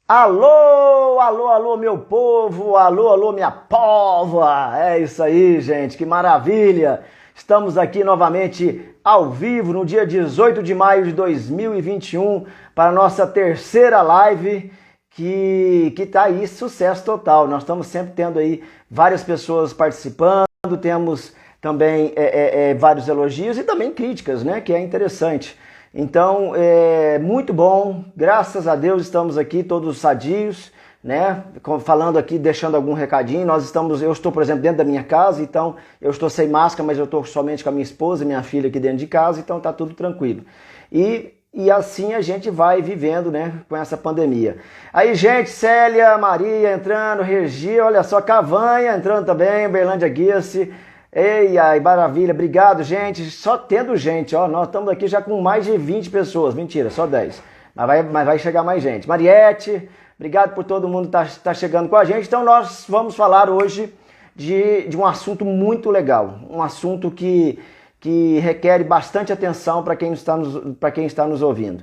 Alô, alô, alô, meu povo, alô, alô, minha pova. É isso aí, gente, que maravilha. Estamos aqui novamente ao vivo no dia 18 de maio de 2021 para a nossa terceira live que tá aí sucesso total. Nós estamos sempre tendo aí várias pessoas participando, temos também vários elogios e também críticas, né, que é interessante. Então, muito bom, graças a Deus estamos aqui todos sadios, né? Falando aqui, deixando algum recadinho, eu estou, por exemplo, dentro da minha casa, então eu estou sem máscara, mas eu estou somente com a minha esposa e minha filha aqui dentro de casa, então tá tudo tranquilo. E assim a gente vai vivendo, né, com essa pandemia. Aí, gente, Célia, Maria entrando, Regi, olha só, Cavanha entrando também, Berlândia Guice. Ei, ai, maravilha, obrigado, gente. Só tendo gente, ó, nós estamos aqui já com mais de 20 pessoas, mentira, só 10. Mas vai chegar mais gente. Mariette, obrigado por todo mundo tá chegando com a gente. Então nós vamos falar hoje de um assunto muito legal, um assunto que requer bastante atenção para quem está nos ouvindo.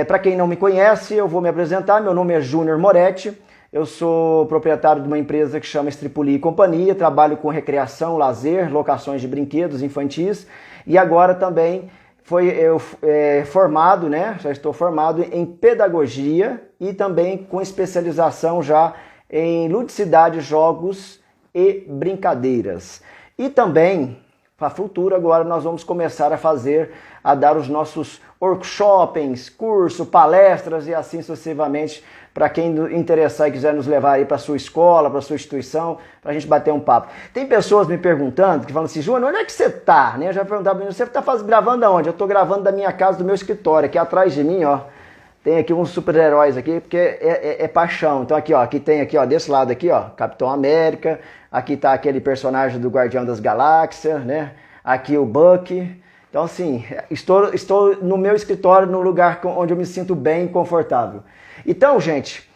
Para quem não me conhece, eu vou me apresentar, meu nome é Júnior Moretti. Eu sou proprietário de uma empresa que chama Stripuli e Companhia, trabalho com recreação, lazer, locações de brinquedos infantis e agora também formado, né? Já estou formado em pedagogia e também com especialização já em ludicidade, jogos e brincadeiras. E também, para o futuro, agora nós vamos começar a dar os nossos workshops, cursos, palestras e assim sucessivamente, para quem interessar e quiser nos levar aí para sua escola, para sua instituição, para a gente bater um papo. Tem pessoas me perguntando, que falam assim, Júnior, onde é que você está? Né? Eu já perguntava, você está gravando aonde? Eu estou gravando da minha casa, do meu escritório, aqui atrás de mim, ó. Tem aqui uns super-heróis aqui, porque é paixão. Então aqui tem aqui, ó, desse lado aqui, ó, Capitão América, aqui tá aquele personagem do Guardião das Galáxias, né? Aqui o Bucky. Então assim, estou no meu escritório, no lugar onde eu me sinto bem e confortável. Então, gente,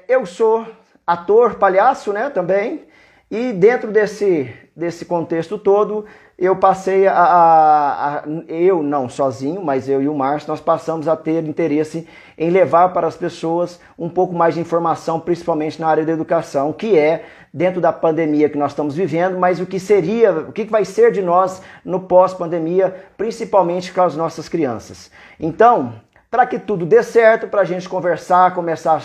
eu sou ator, palhaço, né, também, e dentro desse contexto todo, eu passei eu não sozinho, mas eu e o Márcio, nós passamos a ter interesse em levar para as pessoas um pouco mais de informação, principalmente na área da educação, que é dentro da pandemia que nós estamos vivendo, mas o que vai ser de nós no pós-pandemia, principalmente com as nossas crianças. Então, para que tudo dê certo, para a gente conversar, começar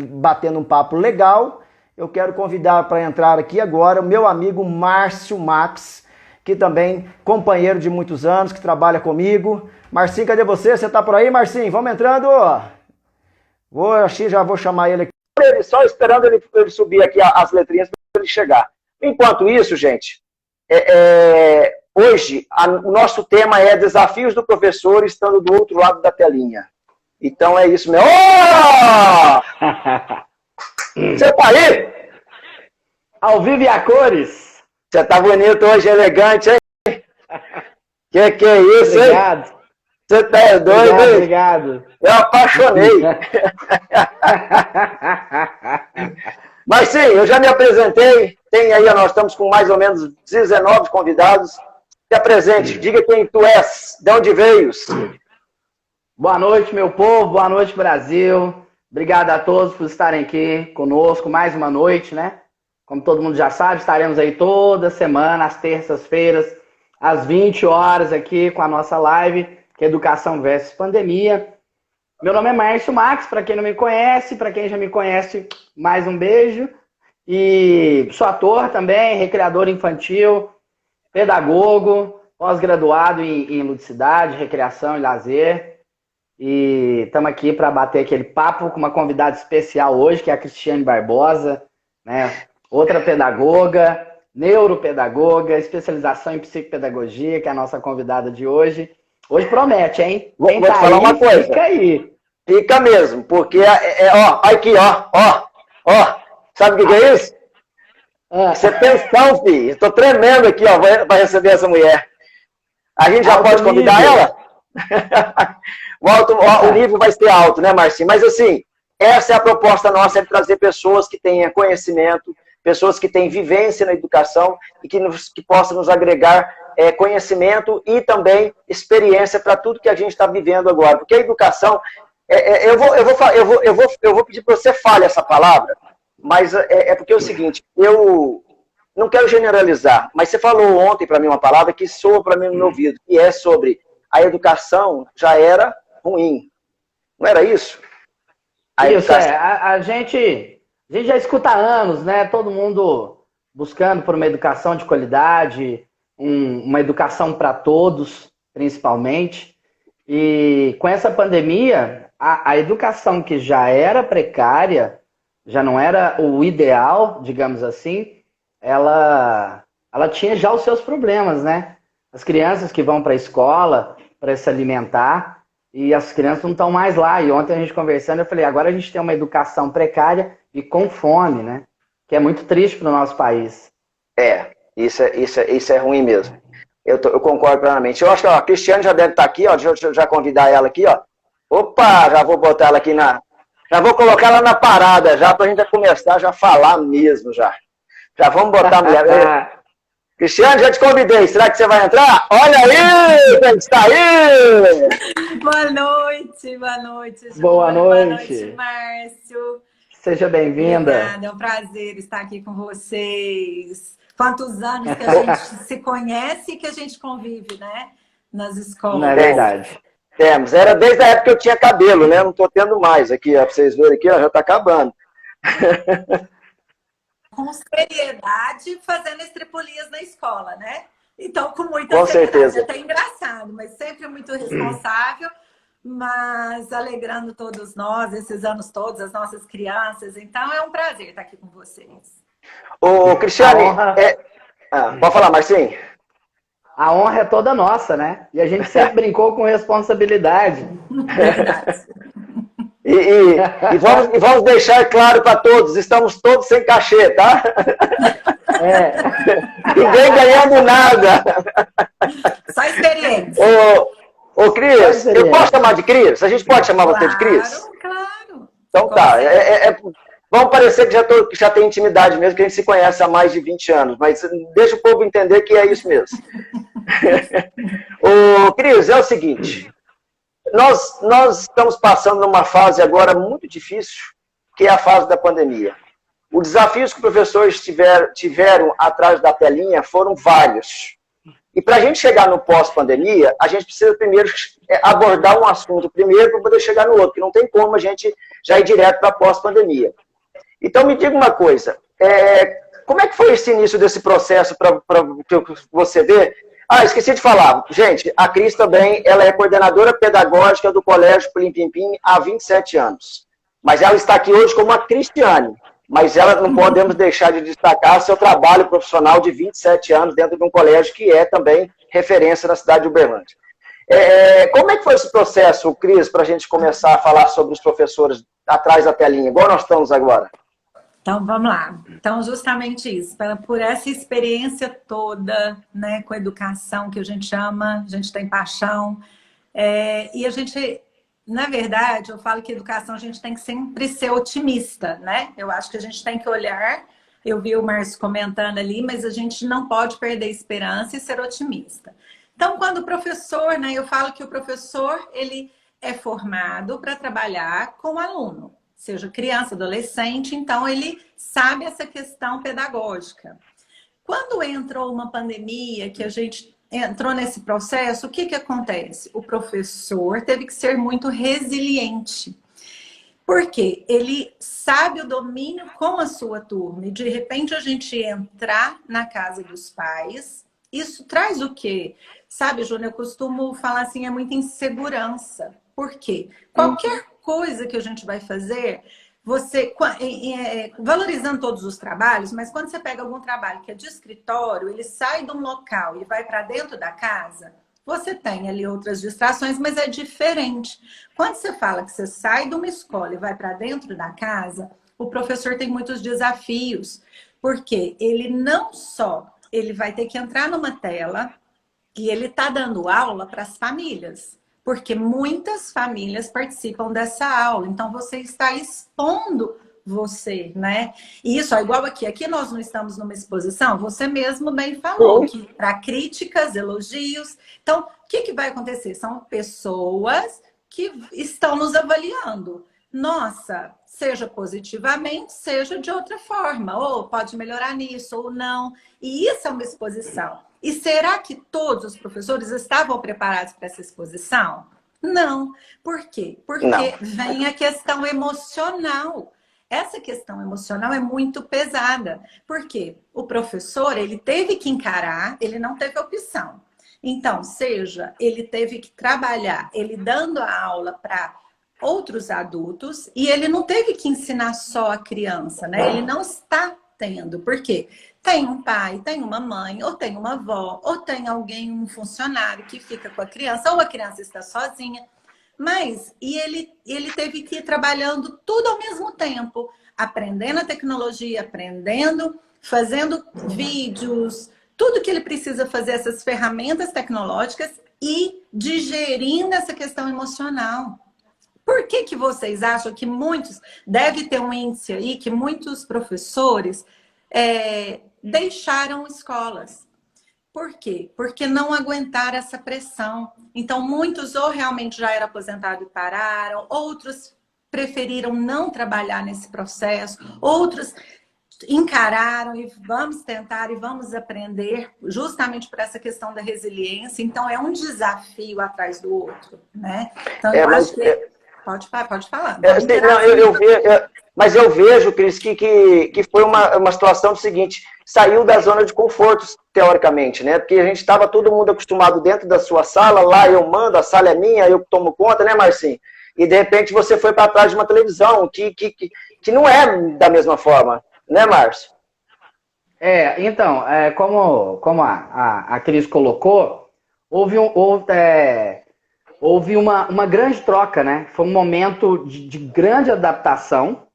batendo um papo legal, eu quero convidar para entrar aqui agora o meu amigo Márcio Max, que também companheiro de muitos anos, que trabalha comigo. Marcinho, cadê você? Você tá por aí, Marcinho? Vamos entrando. Já vou chamar ele aqui. Só esperando ele subir aqui as letrinhas para ele chegar. Enquanto isso, gente, hoje o nosso tema é desafios do professor estando do outro lado da telinha. Então é isso mesmo. Oh! Você tá aí? Ao vivo e a cores. Você tá bonito hoje, elegante, hein? Que é isso, obrigado. Hein? Você tá doido, hein? Obrigado. Eu apaixonei. Mas sim, eu já me apresentei. Tem aí, nós estamos com mais ou menos 19 convidados. Se apresente, diga quem tu és, de onde veio. Boa noite, meu povo. Boa noite, Brasil. Obrigado a todos por estarem aqui conosco mais uma noite, né? Como todo mundo já sabe, estaremos aí toda semana, às terças-feiras, às 20 horas aqui com a nossa live, que é Educação versus Pandemia. Meu nome é Márcio Max, para quem não me conhece, para quem já me conhece, mais um beijo. E sou ator também, recreador infantil, pedagogo, pós-graduado em ludicidade, recreação e lazer. E estamos aqui para bater aquele papo com uma convidada especial hoje, que é a Cristiane Barbosa, né? Outra pedagoga, neuropedagoga, especialização em psicopedagogia, que é a nossa convidada de hoje. Hoje promete, hein? Vou te falar uma coisa. Fica aí. Fica mesmo, porque ó, aqui, ó. Sabe o que é isso? Você atenção, filho. Estou tremendo aqui, ó, para receber essa mulher. A gente já pode convidar ela? O nível vai ser alto, né, Marcinho? Mas assim, essa é a proposta nossa, é trazer pessoas que tenham conhecimento, pessoas que têm vivência na educação e que possam nos agregar conhecimento e também experiência para tudo que a gente está vivendo agora. Porque a educação, Eu vou pedir para você fale essa palavra, mas porque é o seguinte, eu não quero generalizar, mas você falou ontem para mim uma palavra que soa para mim no meu ouvido, que é sobre a educação já era ruim. Não era isso? Isso, a gente já escuta há anos, né? Todo mundo buscando por uma educação de qualidade, uma educação para todos, principalmente. E com essa pandemia, a educação que já era precária, já não era o ideal, digamos assim, ela tinha já os seus problemas, né? As crianças que vão para a escola para se alimentar e as crianças não estão mais lá. E ontem a gente conversando, eu falei, agora a gente tem uma educação precária e com fome, né? Que é muito triste para o nosso país. Isso é ruim mesmo. Eu concordo plenamente. Eu acho que a Cristiane já deve estar aqui, ó. Deixa eu já convidar ela aqui, ó. Opa, já vou botar ela aqui já vou colocar ela na parada já para a gente começar já a falar mesmo já. Já vamos botar a mulher. Cristiane, já te convidei. Será que você vai entrar? Olha aí! Quem está aí? Boa noite, boa noite, Júlio. Boa noite. Boa noite, Márcio. Seja bem-vinda. Obrigada, é um prazer estar aqui com vocês. Quantos anos que a gente se conhece e que a gente convive, né? Nas escolas. Não é verdade. Temos. Era desde a época que eu tinha cabelo, né? Não estou tendo mais aqui, ó, para vocês verem aqui, ó, já está acabando. Com seriedade, fazendo estripulias na escola, né? Então, com muita com seriedade. Certeza. Até engraçado, mas sempre muito responsável, mas alegrando todos nós, esses anos todos, as nossas crianças. Então, é um prazer estar aqui com vocês. Ô, Cristiane, pode falar, Marcinho? A honra é toda nossa, né? E a gente sempre brincou com responsabilidade. Verdade. E vamos deixar claro para todos, estamos todos sem cachê, tá? Ninguém ganhando nada. Só experiência. Ô, Cris, eu posso chamar de Cris? A gente pode chamar você de Cris? Claro. Então tá. Vamos parecer que já tem intimidade mesmo, que a gente se conhece há mais de 20 anos, mas deixa o povo entender que é isso mesmo. Ô, Cris, é o seguinte... Nós estamos passando numa fase agora muito difícil, que é a fase da pandemia. Os desafios que os professores tiveram atrás da telinha foram vários. E para a gente chegar no pós-pandemia, a gente precisa primeiro abordar um assunto primeiro para poder chegar no outro, que não tem como a gente já ir direto para pós-pandemia. Então me diga uma coisa, como é que foi esse início desse processo para você ver? Esqueci de falar. Gente, a Cris também, ela é coordenadora pedagógica do Colégio Plim Pim Pim há 27 anos. Mas ela está aqui hoje como a Cristiane. Mas ela não podemos deixar de destacar seu trabalho profissional de 27 anos dentro de um colégio que é também referência na cidade de Uberlândia. Como é que foi esse processo, Cris, para a gente começar a falar sobre os professores atrás da telinha, igual nós estamos agora? Então, vamos lá. Então, justamente isso, por essa experiência toda, né, com a educação que a gente ama, a gente tem paixão, e a gente, na verdade, eu falo que educação a gente tem que sempre ser otimista, né? Eu acho que a gente tem que olhar, eu vi o Márcio comentando ali, mas a gente não pode perder a esperança e ser otimista. Então, quando o professor, né, eu falo que o professor, ele é formado para trabalhar com o aluno. Seja criança, adolescente, então ele sabe essa questão pedagógica. Quando entrou uma pandemia, que a gente entrou nesse processo, o que acontece? O professor teve que ser muito resiliente. Porque ele sabe o domínio com a sua turma. E de repente a gente entrar na casa dos pais, isso traz o quê? Sabe, Júnior, eu costumo falar assim, é muita insegurança. Por quê? Qualquer coisa que a gente vai fazer, você valorizando todos os trabalhos, mas quando você pega algum trabalho que é de escritório, ele sai de um local e vai para dentro da casa, você tem ali outras distrações, mas é diferente. Quando você fala que você sai de uma escola e vai para dentro da casa, o professor tem muitos desafios, porque ele não só ele vai ter que entrar numa tela e ele está dando aula para as famílias. Porque muitas famílias participam dessa aula. Então, você está expondo você, né? E isso, igual aqui. Aqui nós não estamos numa exposição. Você mesmo bem falou que para críticas, elogios. Então, o que vai acontecer? São pessoas que estão nos avaliando. Nossa, seja positivamente, seja de outra forma, ou pode melhorar nisso ou não. E isso é uma exposição. E será que todos os professores estavam preparados para essa exposição? Não. Por quê? Porque Não. vem a questão emocional. Essa questão emocional é muito pesada. Por quê? O professor, ele teve que encarar, ele não teve opção. Então, seja, ele teve que trabalhar, ele dando a aula para outros adultos, e ele não teve que ensinar só a criança, né? Ele não está tendo. Por quê? Tem um pai, tem uma mãe, ou tem uma avó, ou tem alguém, um funcionário que fica com a criança, ou a criança está sozinha. Mas, ele teve que ir trabalhando tudo ao mesmo tempo, aprendendo a tecnologia, aprendendo, fazendo vídeos, tudo que ele precisa fazer, essas ferramentas tecnológicas e digerindo essa questão emocional. Por que vocês acham que muitos, deve ter um índice aí, que muitos professores deixaram escolas? Por quê? Porque não aguentaram essa pressão. Então, muitos ou realmente já eram aposentados e pararam, outros preferiram não trabalhar nesse processo, outros encararam e vamos tentar e vamos aprender justamente por essa questão da resiliência. Então, é um desafio atrás do outro, né? Então, eu acho que... Pode falar. Mas eu vejo, Cris, que foi uma situação do seguinte, saiu da zona de conforto, teoricamente, né? Porque a gente estava todo mundo acostumado dentro da sua sala, lá eu mando, a sala é minha, eu tomo conta, né, Marcinho? E de repente você foi para trás de uma televisão, que não é da mesma forma, né, Márcio? Então, como a Cris colocou, houve uma grande troca, né? Foi um momento de grande adaptação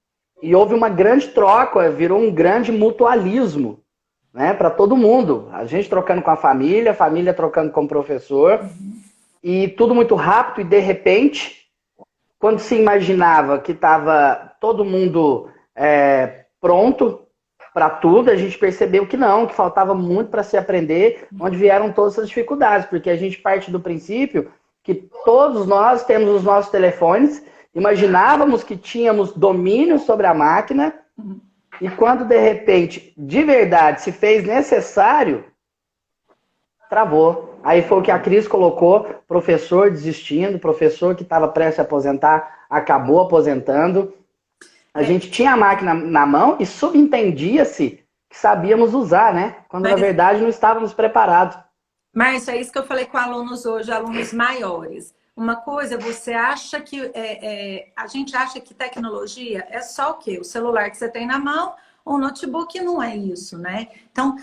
e houve uma grande troca, virou um grande mutualismo, né? Para todo mundo. A gente trocando com a família trocando com o professor, e tudo muito rápido, e de repente, quando se imaginava que estava todo mundo pronto para tudo, a gente percebeu que não, que faltava muito para se aprender, onde vieram todas essas dificuldades, porque a gente parte do princípio que todos nós temos os nossos telefones, imaginávamos que tínhamos domínio sobre a máquina, e quando de repente, de verdade, se fez necessário, travou. Aí foi o que a Cris colocou, professor desistindo, professor que estava prestes a aposentar, acabou aposentando. A gente tinha a máquina na mão e subentendia-se que sabíamos usar, né? Quando na verdade não estávamos preparados. Márcio, é isso que eu falei com alunos hoje, alunos maiores. Uma coisa, você acha que... a gente acha que tecnologia é só o quê? O celular que você tem na mão, ou o notebook, não é isso, né? Então,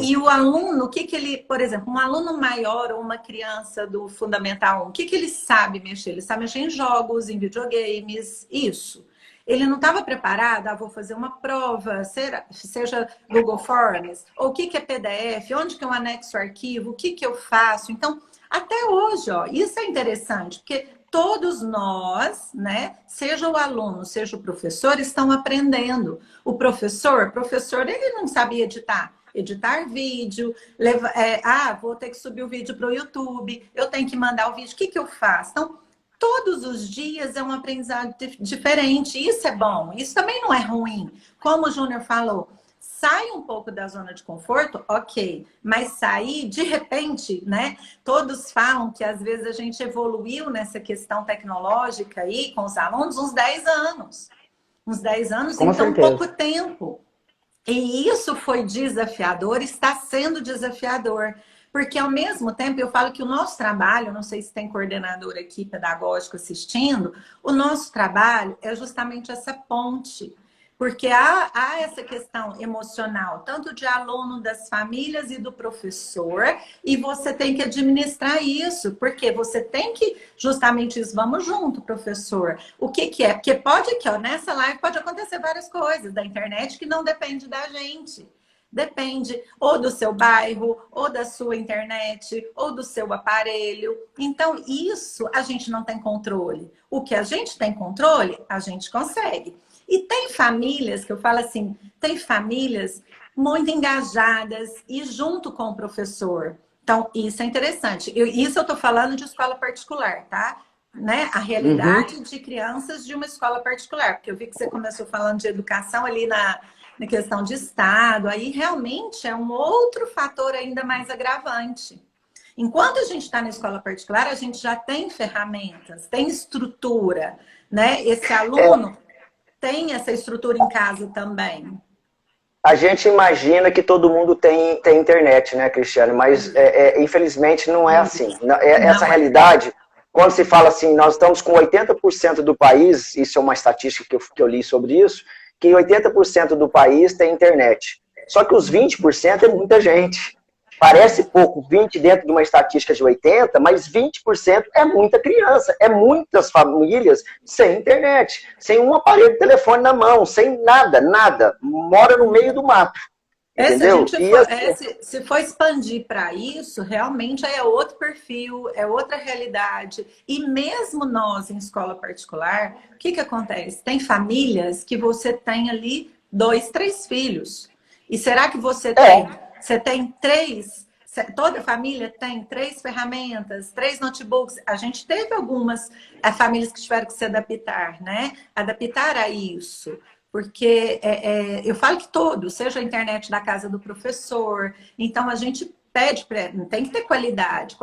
e o aluno, o que ele... Por exemplo, um aluno maior ou uma criança do Fundamental 1, o que ele sabe mexer? Ele sabe mexer em jogos, em videogames, isso. Ele não estava preparado, vou fazer uma prova, seja Google Forms, ou o que é PDF, onde que eu anexo o arquivo, o que eu faço. Então, até hoje, isso é interessante, porque todos nós, né, seja o aluno, seja o professor, estão aprendendo. O professor, ele não sabia editar vídeo, vou ter que subir o vídeo para o YouTube, eu tenho que mandar o vídeo, o que eu faço? Então, todos os dias é um aprendizado diferente. Isso é bom. Isso também não é ruim. Como o Júnior falou, sai um pouco da zona de conforto, ok. Mas sair, de repente, né? Todos falam que às vezes a gente evoluiu nessa questão tecnológica aí com os alunos uns 10 anos. Uns 10 anos, com então certeza. Pouco tempo. E isso foi desafiador, está sendo desafiador. Porque, ao mesmo tempo, eu falo que o nosso trabalho, não sei se tem coordenador aqui pedagógico assistindo, o nosso trabalho é justamente essa ponte. Porque há essa questão emocional, tanto de aluno, das famílias e do professor, e você tem que administrar isso, porque você tem que, justamente isso, vamos junto, professor. O que é? Porque pode aqui, nessa live pode acontecer várias coisas da internet que não depende da gente. Depende ou do seu bairro, ou da sua internet, ou do seu aparelho. Então, isso a gente não tem controle. O que a gente tem controle, a gente consegue. E tem famílias, que eu falo assim, tem famílias muito engajadas e junto com o professor. Então, isso é interessante. Isso eu estou falando de escola particular, tá? né, a realidade de crianças de uma escola particular, porque eu vi que você começou falando de educação ali na questão de Estado, aí realmente é um outro fator ainda mais agravante. Enquanto a gente está na escola particular, a gente já tem ferramentas, tem estrutura, né? Esse aluno tem essa estrutura em casa também. A gente imagina que todo mundo tem internet, né, Cristiane? Mas, infelizmente, não é assim. Essa realidade, quando se fala assim, nós estamos com 80% do país, isso é uma estatística que eu li sobre isso, que 80% do país tem internet. Só que os 20% é muita gente. Parece pouco, 20 dentro de uma estatística de 80, mas 20% é muita criança, é muitas famílias sem internet, sem um aparelho de telefone na mão, sem nada, mora no meio do mato. Entendeu? Se for expandir para isso, realmente é outro perfil, é outra realidade. E mesmo nós, em escola particular, o que acontece? Tem famílias que você tem ali 2, 3 filhos. E será que você tem 3? Toda família tem 3 ferramentas, 3 notebooks. A gente teve algumas famílias que tiveram que se adaptar, né? Adaptar a isso. Porque eu falo que seja a internet da casa do professor. Então, a gente pede, tem que ter qualidade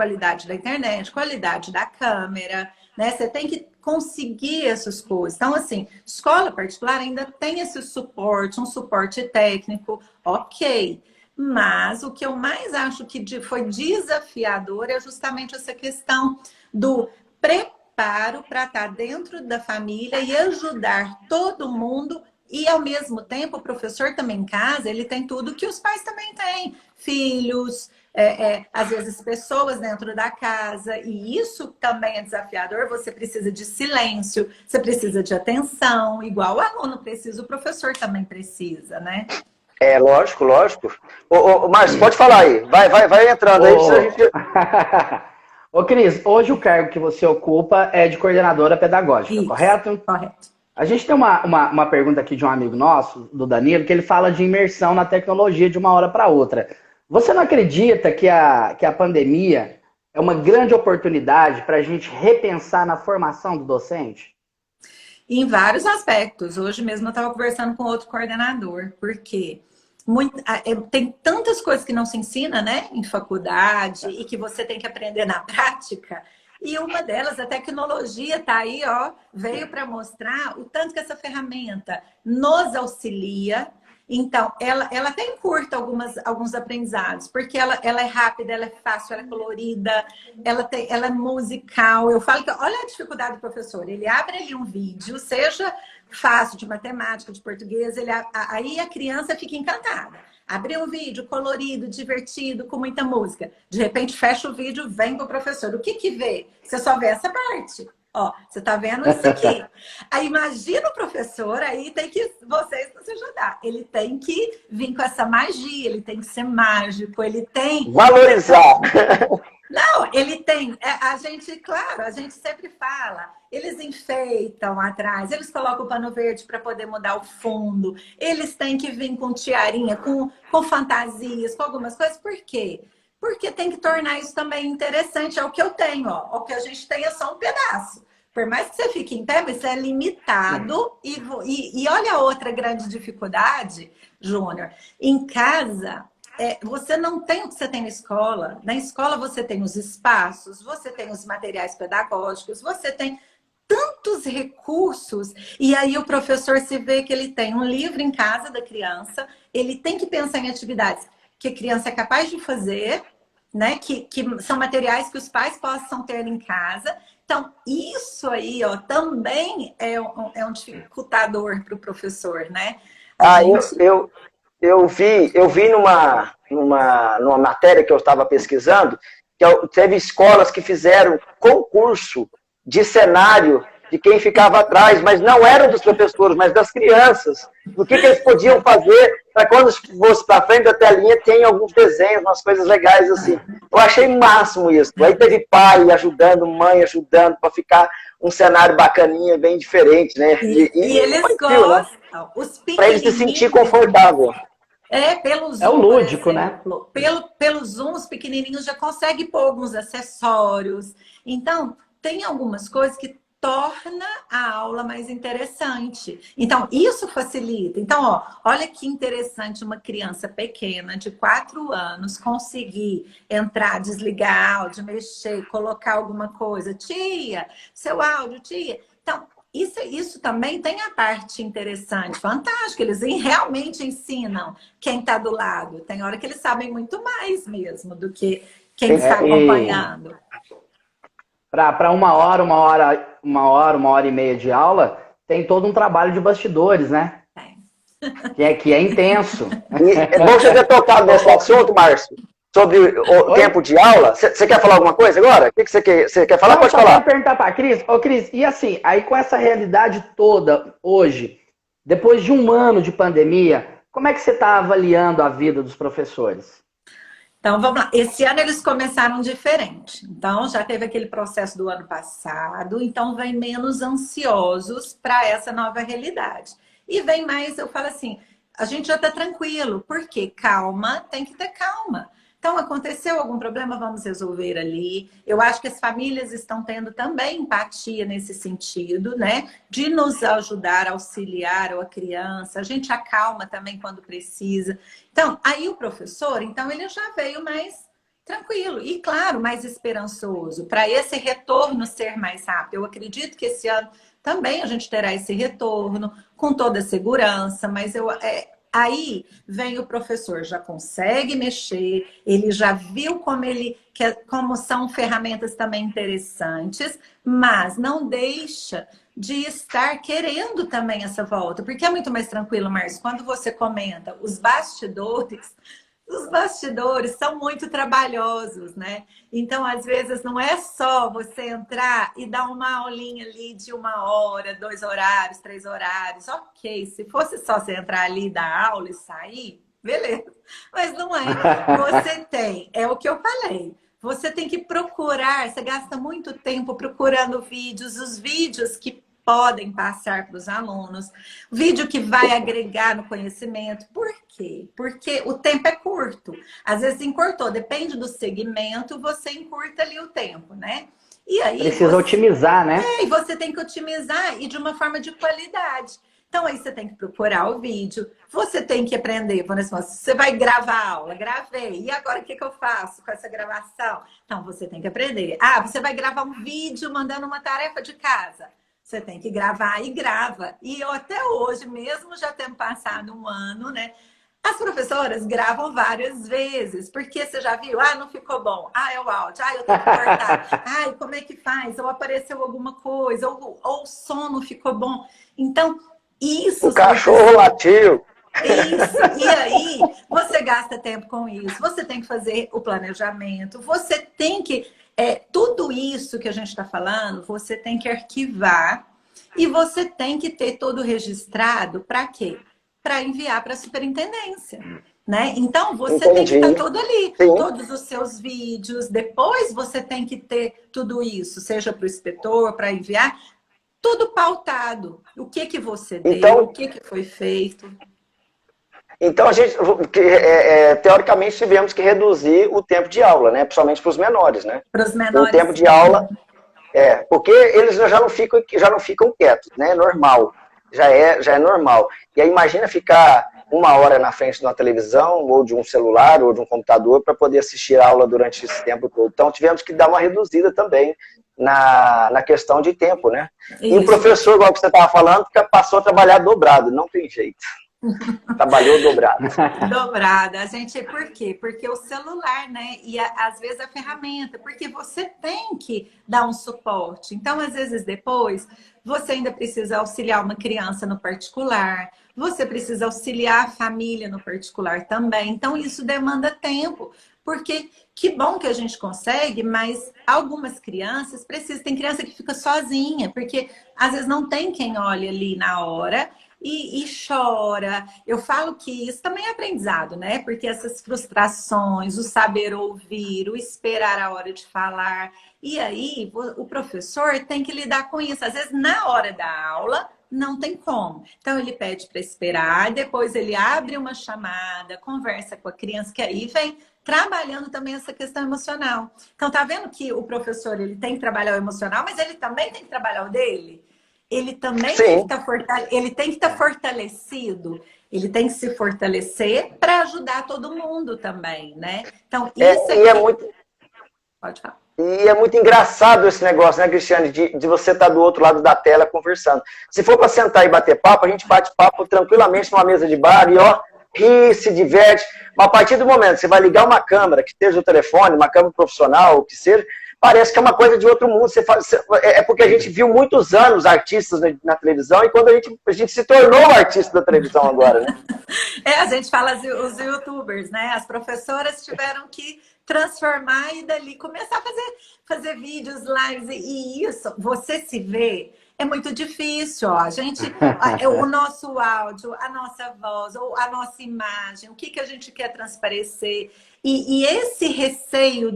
da internet, qualidade da câmera, né? Você tem que conseguir essas coisas. Então, assim, escola particular ainda tem esse suporte, um suporte técnico, ok. Mas o que eu mais acho que foi desafiador é justamente essa questão do preparo para estar dentro da família e ajudar todo mundo. E, ao mesmo tempo, o professor também em casa, ele tem tudo que os pais também têm. Filhos, às vezes pessoas dentro da casa. E isso também é desafiador. Você precisa de silêncio, você precisa de atenção. Igual o aluno precisa, o professor também precisa, né? Lógico. Márcio, pode falar aí. Vai entrando aí. Ô, Cris, hoje o cargo que você ocupa é de coordenadora pedagógica, Isso, correto? Correto. A gente tem uma pergunta aqui de um amigo nosso, do Danilo, que ele fala de imersão na tecnologia de uma hora para outra. Você não acredita que a pandemia é uma grande oportunidade para a gente repensar na formação do docente? Em vários aspectos. Hoje mesmo eu estava conversando com outro coordenador, porque tem tantas coisas que não se ensina, né, em faculdade e que você tem que aprender na prática. E uma delas, a tecnologia está aí, ó, veio para mostrar o tanto que essa ferramenta nos auxilia. Então, ela até encurta alguns aprendizados, porque ela é rápida, ela é fácil, ela é colorida, ela é musical. Eu falo que, olha a dificuldade do professor, ele abre ali um vídeo, seja fácil, de matemática, de português, aí a criança fica encantada. Abre um vídeo colorido, divertido, com muita música. De repente, fecha o vídeo, vem para o professor. O que vê? Você só vê essa parte. Ó, você está vendo isso aqui. Aí imagina o professor, aí tem que vocês nos ajudar. Ele tem que vir com essa magia, ele tem que ser mágico, ele tem... Valorizar! Não, ele tem... A gente sempre fala, eles enfeitam atrás, eles colocam o pano verde para poder mudar o fundo, eles têm que vir com tiarinha, com fantasias, com algumas coisas. Por quê? Porque tem que tornar isso também interessante. É o que eu tenho, ó. O que a gente tem é só um pedaço. Por mais que você fique em pé, você é limitado. E olha a outra grande dificuldade, Júnior. Em casa, você não tem o que você tem na escola. Na escola você tem os espaços, você tem os materiais pedagógicos, você tem tantos recursos. E aí o professor se vê que ele tem um livro em casa da criança, ele tem que pensar em atividades que a criança é capaz de fazer, né? Que são materiais que os pais possam ter em casa. Então, isso aí, ó, também é um dificultador para o professor, né? Eu vi numa matéria que eu estava pesquisando, que teve escolas que fizeram concurso de cenário de quem ficava atrás, mas não eram dos professores, mas das crianças. O que eles podiam fazer para quando fosse para frente da telinha, tem alguns desenhos, umas coisas legais assim. Eu achei máximo isso. Aí teve pai ajudando, mãe ajudando, para ficar um cenário bacaninha, bem diferente, né? E eles gostam. Né? Para eles se sentir confortável. Pelo Zoom, é o lúdico, exemplo, né? Pelo Zoom, os pequenininhos já conseguem pôr alguns acessórios. Então, tem algumas coisas que torna a aula mais interessante. Então, isso facilita. Então, ó, olha que interessante uma criança pequena de 4 anos conseguir entrar, desligar áudio, mexer, colocar alguma coisa. Tia, seu áudio, tia. Então, isso também tem a parte interessante, fantástica. Eles realmente ensinam quem está do lado. Tem hora que eles sabem muito mais mesmo do que quem está acompanhando. Para uma hora e meia de aula, tem todo um trabalho de bastidores, né? Que é intenso. É bom você ter tocado nesse assunto, Márcio, sobre o tempo de aula. Você quer falar alguma coisa agora? O que você quer falar? Não, pode só falar. quero perguntar para a Cris. Ô, Cris, e assim, aí com essa realidade toda hoje, depois de um ano de pandemia, como é que você está avaliando a vida dos professores? Então, vamos lá. Esse ano eles começaram diferente. Então, já teve aquele processo do ano passado. Então, vem menos ansiosos para essa nova realidade. E vem mais, eu falo assim, a gente já está tranquilo. Por quê? Calma, tem que ter calma. Então, aconteceu algum problema, vamos resolver ali. Eu acho que as famílias estão tendo também empatia nesse sentido, né? De nos ajudar, auxiliar a criança. A gente acalma também quando precisa. Então, aí o professor, então, ele já veio mais tranquilo e, claro, mais esperançoso para esse retorno ser mais rápido. Eu acredito que esse ano também a gente terá esse retorno com toda a segurança, mas aí vem o professor, já consegue mexer, ele já viu como são ferramentas também interessantes, mas não deixa de estar querendo também essa volta, porque é muito mais tranquilo, Márcio, quando você comenta os bastidores são muito trabalhosos, né? Então, às vezes, não é só você entrar e dar uma aulinha ali de 1 hora, 2 horários, 3 horários. Ok, se fosse só você entrar ali, dar aula e sair, beleza. Mas não é. Você tem, é o que eu falei. Você tem que procurar, você gasta muito tempo procurando vídeos, os vídeos que podem passar para os alunos, vídeo que vai agregar no conhecimento. Por quê? Porque o tempo é curto. Às vezes encurtou, depende do segmento, você encurta ali o tempo, né? E aí precisa otimizar, né? E você tem que otimizar e de uma forma de qualidade. Então aí você tem que procurar o vídeo, você tem que aprender, por exemplo, você vai gravar a aula, gravei, e agora o que eu faço com essa gravação? Então você tem que aprender. Ah, você vai gravar um vídeo mandando uma tarefa de casa. Você tem que gravar e grava. E eu até hoje, mesmo já tendo passado 1 ano, né? As professoras gravam várias vezes, porque você já viu? Ah, não ficou bom. Ah, é o áudio. Ah, eu tenho que cortar. Ah, como é que faz? Ou apareceu alguma coisa, ou o som não ficou bom. Então, isso... O cachorro latiu. Isso. E aí, você gasta tempo com isso. Você tem que fazer o planejamento. Você tem que... tudo isso que a gente está falando, você tem que arquivar e você tem que ter todo registrado para quê? Para enviar para a superintendência, né? Então, você tem que estar todo ali, Sim. todos os seus vídeos, depois você tem que ter tudo isso, seja para o inspetor, para enviar, tudo pautado. O que você deu, então, o que foi feito. Então, a gente, teoricamente, tivemos que reduzir o tempo de aula, né? Principalmente para os menores, né? Para os menores. O tempo de aula, porque eles já não ficam quietos, né? Normal, já é normal. E aí imagina ficar 1 hora na frente de uma televisão, ou de um celular, ou de um computador, para poder assistir a aula durante esse tempo todo. Então, tivemos que dar uma reduzida também na questão de tempo, né? Isso. E o professor, igual que você estava falando, passou a trabalhar dobrado, não tem jeito. Trabalhou dobrado. Dobrada. Por quê? Porque o celular, né? E às vezes a ferramenta, porque você tem que dar um suporte. Então, às vezes, depois, você ainda precisa auxiliar uma criança no particular, você precisa auxiliar a família no particular também. Então, isso demanda tempo. Porque que bom que a gente consegue, mas algumas crianças precisam. Tem criança que fica sozinha, porque às vezes não tem quem olhe ali na hora. E chora. Eu falo que isso também é aprendizado, né? Porque essas frustrações, o saber ouvir, o esperar a hora de falar. E aí, o professor tem que lidar com isso. Às vezes, na hora da aula, não tem como. Então, ele pede para esperar, depois ele abre uma chamada, conversa com a criança, que aí vem trabalhando também essa questão emocional. Então, tá vendo que o professor ele tem que trabalhar o emocional, mas ele também tem que trabalhar o dele? Ele também tem que estar fortalecido. Ele tem que se fortalecer para ajudar todo mundo também, né? Então, isso é muito... Pode falar. E é muito engraçado esse negócio, né, Cristiane, de você estar do outro lado da tela conversando. Se for para sentar e bater papo, a gente bate papo tranquilamente numa mesa de bar e, ó, ri, se diverte. Mas a partir do momento que você vai ligar uma câmera, que esteja o telefone, uma câmera profissional, o que seja, parece que é uma coisa de outro mundo. É porque a gente viu muitos anos artistas na televisão e quando a gente se tornou artista da televisão agora, né? A gente fala os youtubers, né? As professoras tiveram que transformar e dali começar a fazer vídeos, lives e isso, você se vê, é muito difícil, ó. A gente, o nosso áudio, a nossa voz, ou a nossa imagem, o que a gente quer transparecer e esse receio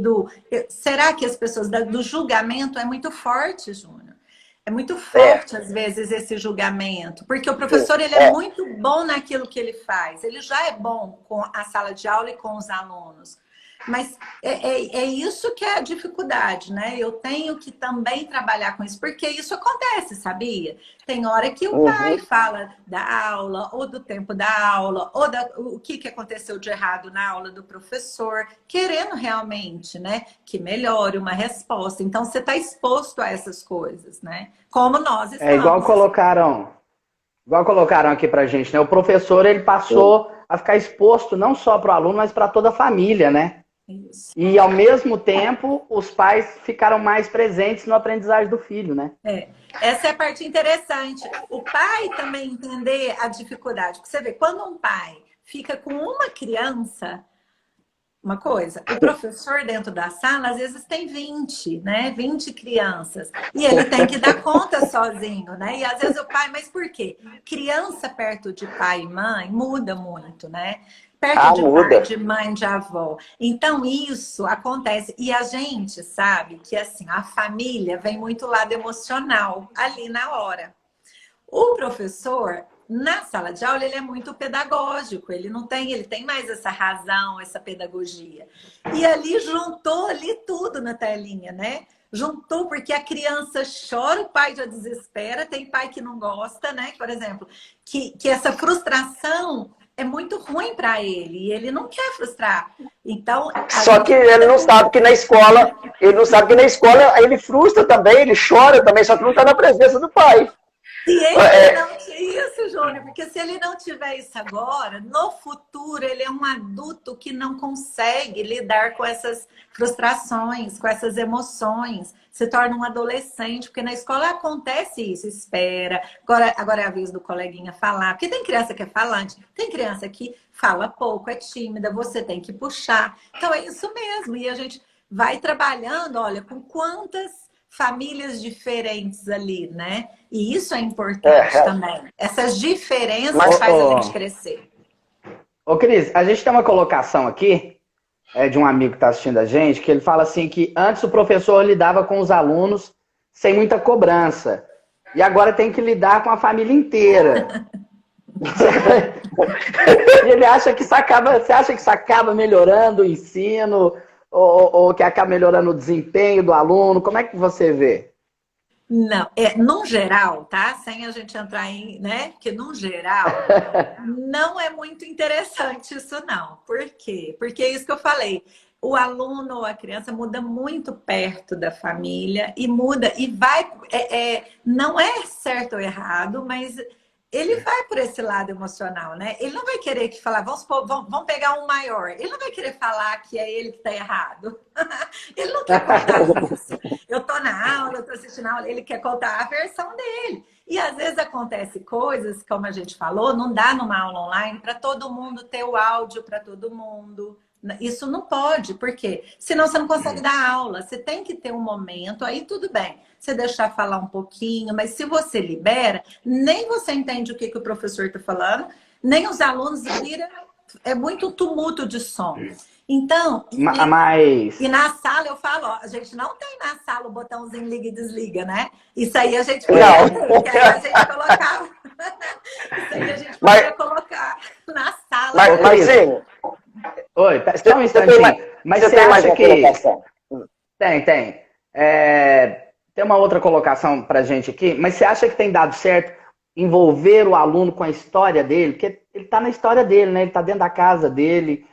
será que as pessoas, do julgamento é muito forte, Júnior? É muito forte, às vezes, esse julgamento, porque o professor ele é muito bom naquilo que ele faz, ele já é bom com a sala de aula e com os alunos. Mas é isso que é a dificuldade, né? Eu tenho que também trabalhar com isso, porque isso acontece, sabia? Tem hora que o pai fala da aula, ou do tempo da aula, ou o que aconteceu de errado na aula do professor, querendo realmente, né, que melhore uma resposta. Então, você está exposto a essas coisas, né? Como nós estamos. É igual colocaram aqui pra gente, né? O professor, ele passou a ficar exposto não só para o aluno, mas para toda a família, né? Isso. E, ao mesmo tempo, os pais ficaram mais presentes no aprendizagem do filho, né? Essa é a parte interessante. O pai também entender a dificuldade. Porque você vê, quando um pai fica com uma criança, uma coisa, o professor dentro da sala, às vezes tem 20, né? 20 crianças. E ele tem que dar conta sozinho, né? E às vezes o pai, mas por quê? Criança perto de pai e mãe muda muito, né? Perto de pai, de mãe, de avó. Então, isso acontece. E a gente sabe que, assim, a família vem muito lado emocional ali na hora. O professor, na sala de aula, ele é muito pedagógico. Ele tem mais essa razão, essa pedagogia. E ali juntou tudo na telinha, né? Juntou porque a criança chora, o pai já desespera. Tem pai que não gosta, né? Por exemplo, que essa frustração é muito ruim para ele e ele não quer frustrar. Então, só que ele não sabe que na escola, ele frustra também, ele chora também, só que não está na presença do pai. Se ele não isso, Júnior, porque se ele não tiver isso agora, no futuro ele é um adulto que não consegue lidar com essas frustrações, com essas emoções, se torna um adolescente, porque na escola acontece isso, espera, agora é a vez do coleguinha falar, porque tem criança que é falante, tem criança que fala pouco, é tímida, você tem que puxar. Então é isso mesmo, e a gente vai trabalhando, olha, com quantas famílias diferentes ali, né? E isso é importante também. Essas diferenças fazem a gente crescer. Ô, Cris, a gente tem uma colocação aqui de um amigo que está assistindo a gente, que ele fala assim que antes o professor lidava com os alunos sem muita cobrança. E agora tem que lidar com a família inteira. E ele acha que isso acaba... Você acha que isso acaba melhorando o ensino... Ou que acaba melhorando o desempenho do aluno? Como é que você vê? Não, num geral, tá? Sem a gente entrar em, né? Porque num geral, não é muito interessante isso não. Por quê? Porque é isso que eu falei. O aluno ou a criança muda muito perto da família e muda e vai... não é certo ou errado, mas... ele vai por esse lado emocional, né? Ele não vai querer que falar, vamos pegar um maior. Ele não vai querer falar que é ele que está errado. Ele não quer contar isso. Eu tô na aula, eu tô assistindo a aula, ele quer contar a versão dele. E às vezes acontece coisas, como a gente falou, não dá numa aula online para todo mundo ter o áudio para todo mundo. Isso não pode, por quê? Senão você não consegue dar aula. Você tem que ter um momento, aí tudo bem. Você deixar falar um pouquinho, mas se você libera, nem você entende o que o professor está falando, nem os alunos viram. É muito tumulto de som. Então, Mas... e na sala eu falo, ó, a gente não tem na sala o botãozinho liga e desliga, né? Isso aí a gente podia ter, porque aí a gente colocava. Isso aí a gente podia colocar na sala. Mas sim. Oi, só um instantinho. Mas você acha que... Tem. Tem uma outra colocação pra gente aqui, mas você acha que tem dado certo envolver o aluno com a história dele? Porque ele tá na história dele, né? Ele tá dentro da casa dele,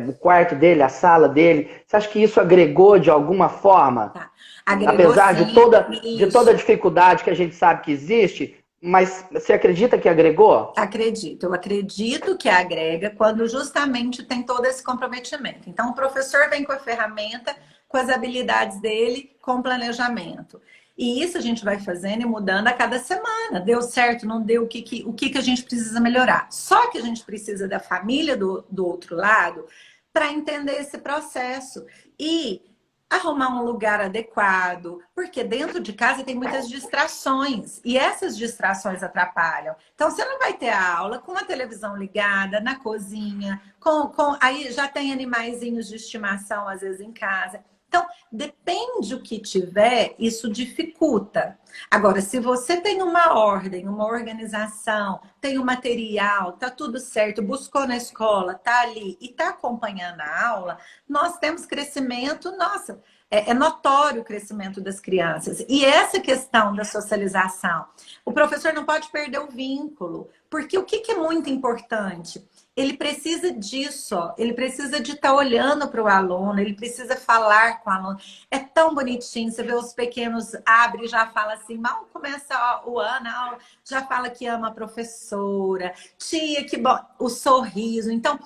o quarto dele, a sala dele. Você acha que isso agregou de alguma forma? Tá. Agregou, apesar sim, de toda a dificuldade que a gente sabe que existe, mas você acredita que agregou? Acredito. Eu acredito que agrega quando justamente tem todo esse comprometimento. Então, o professor vem com a ferramenta, com as habilidades dele, com planejamento. E isso a gente vai fazendo e mudando a cada semana. Deu certo, não deu, o que a gente precisa melhorar. Só que a gente precisa da família do outro lado para entender esse processo. E arrumar um lugar adequado, porque dentro de casa tem muitas distrações e essas distrações atrapalham. Então você não vai ter a aula com a televisão ligada na cozinha, aí já tem animaizinhos de estimação às vezes em casa. Então, depende o que tiver, isso dificulta. Agora, se você tem uma ordem, uma organização, tem o material, tá tudo certo, buscou na escola, tá ali e tá acompanhando a aula, nós temos crescimento, nossa, é notório o crescimento das crianças. E essa questão da socialização, o professor não pode perder o vínculo, porque o que é muito importante? Ele precisa disso, ó. Ele precisa de estar olhando para o aluno, ele precisa falar com o aluno. É tão bonitinho, você vê os pequenos abrem e já fala assim, mal começa o ano, a aula, já fala que ama a professora, tia, que bom, o sorriso. Então,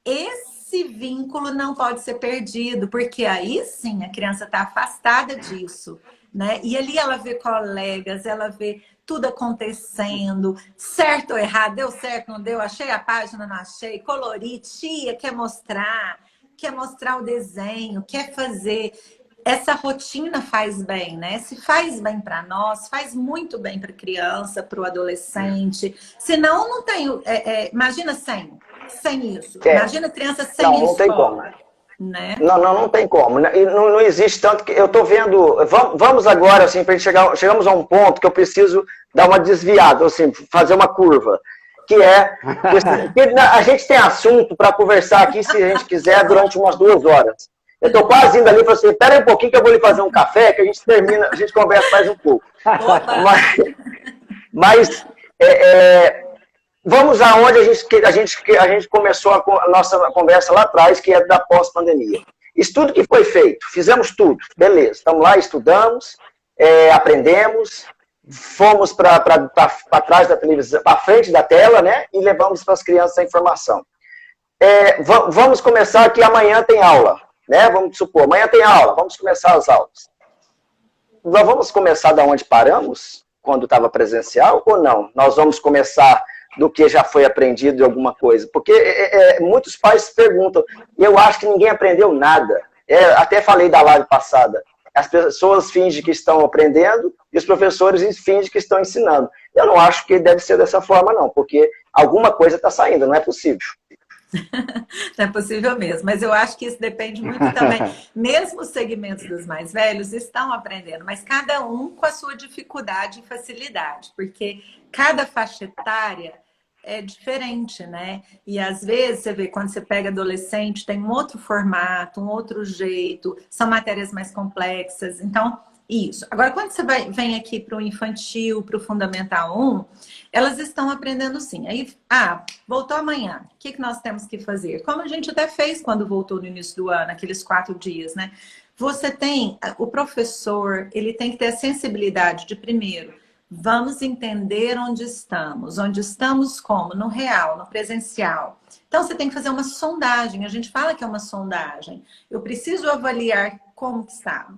esse vínculo não pode ser perdido, porque aí sim a criança está afastada disso, né? E ali ela vê colegas, ela vê tudo acontecendo, certo ou errado, deu certo, não deu, achei a página, não achei, colori, tia, quer mostrar o desenho, quer fazer. Essa rotina faz bem, né? Se faz bem para nós, faz muito bem para a criança, para o adolescente. Senão, não tem. Imagina sem isso. Imagina a criança sem não tem como. Né? Não tem como. E não existe tanto que eu estou vendo. Vamos agora, assim, para chegamos a um ponto que eu preciso dar uma desviada, assim, fazer uma curva. Que a gente tem assunto para conversar aqui, se a gente quiser, durante umas 2 horas. Eu estou quase indo ali e falei assim, espera aí um pouquinho que eu vou lhe fazer um café, que a gente termina, a gente conversa mais um pouco. Mas vamos aonde a gente começou a nossa conversa lá atrás, que é da pós-pandemia. Estudo que foi feito, fizemos tudo, beleza. Estamos lá, estudamos, aprendemos, fomos para trás da televisão, para frente da tela, né? E levamos para as crianças a informação. Vamos começar que amanhã tem aula, né? Vamos supor, amanhã tem aula, vamos começar as aulas. Nós vamos começar da onde paramos, quando estava presencial, ou não? Nós vamos começar do que já foi aprendido de alguma coisa. Porque muitos pais perguntam, e eu acho que ninguém aprendeu nada. Até falei da live passada. As pessoas fingem que estão aprendendo e os professores fingem que estão ensinando. Eu não acho que deve ser dessa forma, não, porque alguma coisa está saindo, não é possível. Não é possível mesmo, mas eu acho que isso depende muito também. Mesmo os segmentos dos mais velhos estão aprendendo, mas cada um com a sua dificuldade e facilidade, porque cada faixa etária é diferente, né? E às vezes você vê, quando você pega adolescente, tem um outro formato, um outro jeito, são matérias mais complexas, então isso. Agora, quando você vem aqui para o infantil, para o Fundamental 1, elas estão aprendendo sim. Aí, voltou amanhã, o que nós temos que fazer? Como a gente até fez quando voltou no início do ano, aqueles 4 dias, né? Você tem, o professor, ele tem que ter a sensibilidade de, primeiro, vamos entender onde estamos como? No real, no presencial. Então, você tem que fazer uma sondagem, a gente fala que é uma sondagem. Eu preciso avaliar como que está.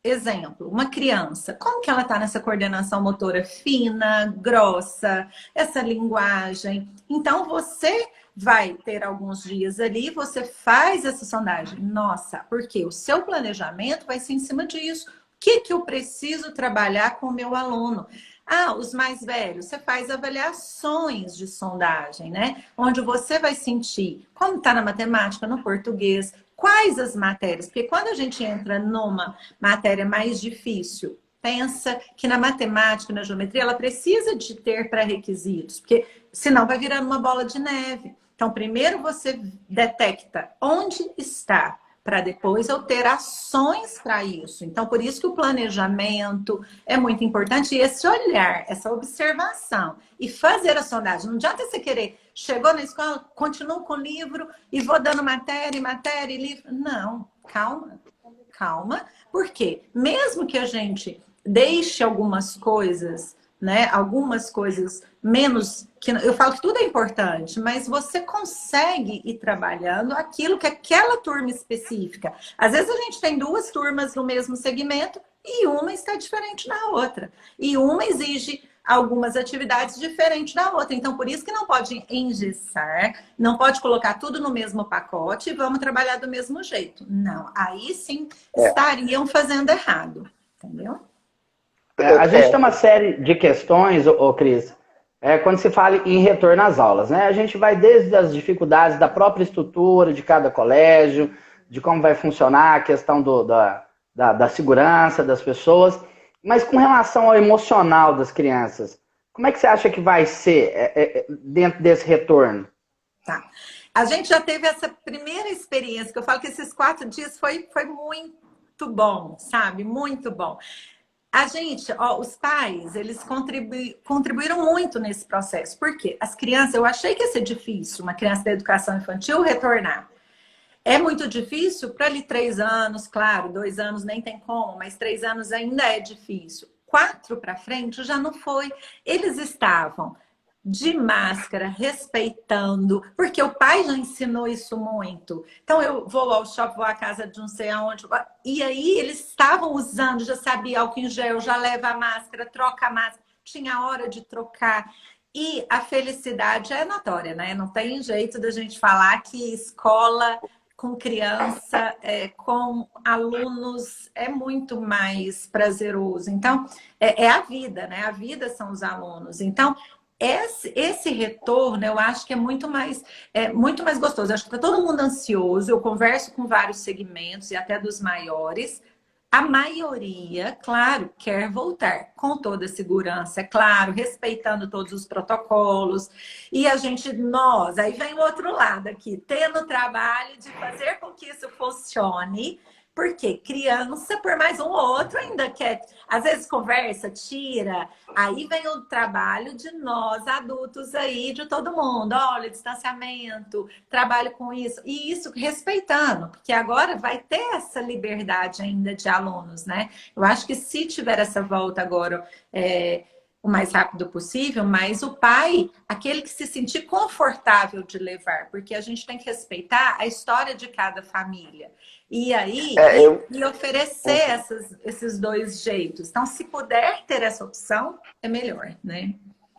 Exemplo, uma criança, como que ela está nessa coordenação motora fina, grossa, essa linguagem? Então, você vai ter alguns dias ali, você faz essa sondagem. Nossa, porque o seu planejamento vai ser em cima disso. O que eu preciso trabalhar com o meu aluno? Ah, os mais velhos, você faz avaliações de sondagem, né? Onde você vai sentir como está na matemática, no português, quais as matérias. Porque quando a gente entra numa matéria mais difícil, pensa que na matemática, na geometria, ela precisa de ter pré-requisitos, porque senão vai virando uma bola de neve. Então, primeiro você detecta onde está, para depois eu ter ações para isso. Então, por isso que o planejamento é muito importante, e esse olhar, essa observação, e fazer a sondagem. Não adianta você querer, chegou na escola, continuo com o livro, e vou dando matéria, matéria, livro. Não, calma, calma. Por quê? Mesmo que a gente deixe algumas coisas, né? Algumas coisas menos, que eu falo que tudo é importante, mas você consegue ir trabalhando aquilo que aquela turma específica. Às vezes a gente tem duas turmas no mesmo segmento e uma está diferente da outra. E uma exige algumas atividades diferentes da outra. Então, por isso que não pode engessar, não pode colocar tudo no mesmo pacote e vamos trabalhar do mesmo jeito. Não, aí sim estariam fazendo errado, entendeu? A gente tem uma série de questões, Cris, quando se fala em retorno às aulas, né? A gente vai desde as dificuldades da própria estrutura de cada colégio, de como vai funcionar a questão da segurança das pessoas, mas com relação ao emocional das crianças, como é que você acha que vai ser dentro desse retorno? Tá. A gente já teve essa primeira experiência, que eu falo que esses 4 dias foi muito bom, sabe? Muito bom. A gente, os pais, eles contribuíram muito nesse processo. Por quê? As crianças, eu achei que ia ser difícil uma criança da educação infantil retornar. É muito difícil para ali 3 anos, claro, 2 anos nem tem como, mas 3 anos ainda é difícil. 4 para frente já não foi. Eles estavam de máscara, respeitando, porque o pai já ensinou isso muito. Então eu vou ao shopping, vou à casa de não sei aonde, e aí eles estavam usando, já sabia álcool em gel, já leva a máscara, troca a máscara, tinha hora de trocar. E a felicidade é notória, né? Não tem jeito da gente falar que escola com criança, com alunos, é muito mais prazeroso. Então, é a vida, né? A vida são os alunos. Então, esse retorno, eu acho que é muito mais gostoso. Eu acho que está todo mundo ansioso. Eu converso com vários segmentos e até dos maiores. A maioria, claro, quer voltar com toda a segurança, é claro, respeitando todos os protocolos. E a gente, aí vem o outro lado aqui, tendo o trabalho de fazer com que isso funcione. Porque criança, por mais um ou outro, ainda quer, às vezes conversa, tira. Aí vem o trabalho de nós, adultos aí, de todo mundo. Olha, distanciamento, trabalho com isso. E isso respeitando, porque agora vai ter essa liberdade ainda de alunos, né? Eu acho que se tiver essa volta agora, o mais rápido possível, mas o pai, aquele que se sentir confortável de levar, porque a gente tem que respeitar a história de cada família. E aí, e oferecer esses dois jeitos. Então, se puder ter essa opção, é melhor, né?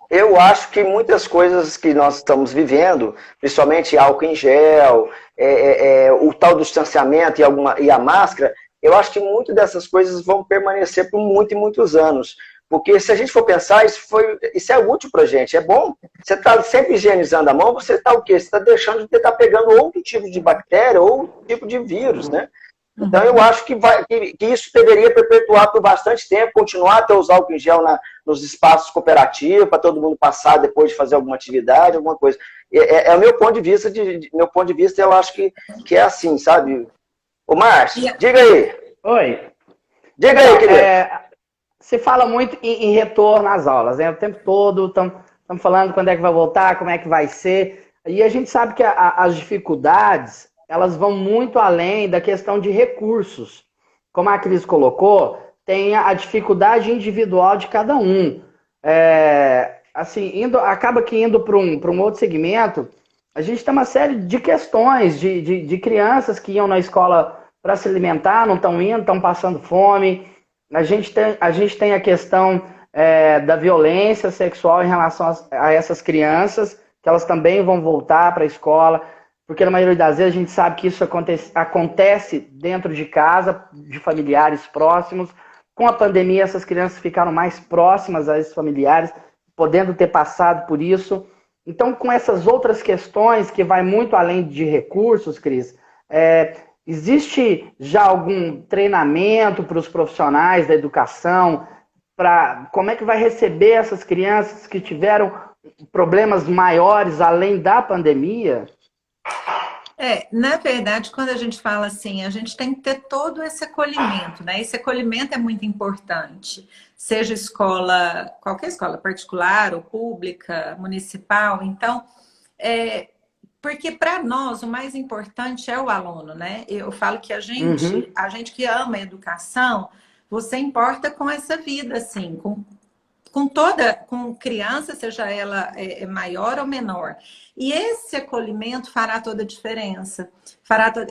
Eu acho que muitas coisas que nós estamos vivendo, principalmente álcool em gel, o tal do distanciamento e a máscara, eu acho que muitas dessas coisas vão permanecer por muitos anos. Porque se a gente for pensar, isso é útil para a gente, é bom. Você está sempre higienizando a mão, você está o quê? Você está deixando de estar pegando outro tipo de bactéria ou outro tipo de vírus, né? Então eu acho que isso deveria perpetuar por bastante tempo, continuar a ter os álcool em gel nos espaços cooperativos, para todo mundo passar depois de fazer alguma atividade, alguma coisa. É o meu ponto de vista, eu acho que é assim, sabe? Ô Márcio, diga aí. Oi. Diga aí, querido. Se fala muito em retorno às aulas, né? O tempo todo estamos falando quando é que vai voltar, como é que vai ser. E a gente sabe que as dificuldades, elas vão muito além da questão de recursos. Como a Cris colocou, tem a dificuldade individual de cada um. Acaba que indo para um outro segmento, a gente tem uma série de questões de crianças que iam na escola para se alimentar, não estão indo, estão passando fome. A gente tem a questão da violência sexual em relação a essas crianças, que elas também vão voltar para a escola, porque na maioria das vezes a gente sabe que isso acontece dentro de casa, de familiares próximos, com a pandemia essas crianças ficaram mais próximas às familiares, podendo ter passado por isso. Então, com essas outras questões que vai muito além de recursos, Cris, existe já algum treinamento para os profissionais da educação, para como é que vai receber essas crianças que tiveram problemas maiores além da pandemia? Na verdade, quando a gente fala assim, a gente tem que ter todo esse acolhimento, né? Esse acolhimento é muito importante. Seja escola, qualquer escola particular ou pública, municipal. Então, porque para nós o mais importante é o aluno, né? Eu falo que a gente que ama a educação, você importa com essa vida, assim, com criança, seja ela maior ou menor. E esse acolhimento fará toda a diferença.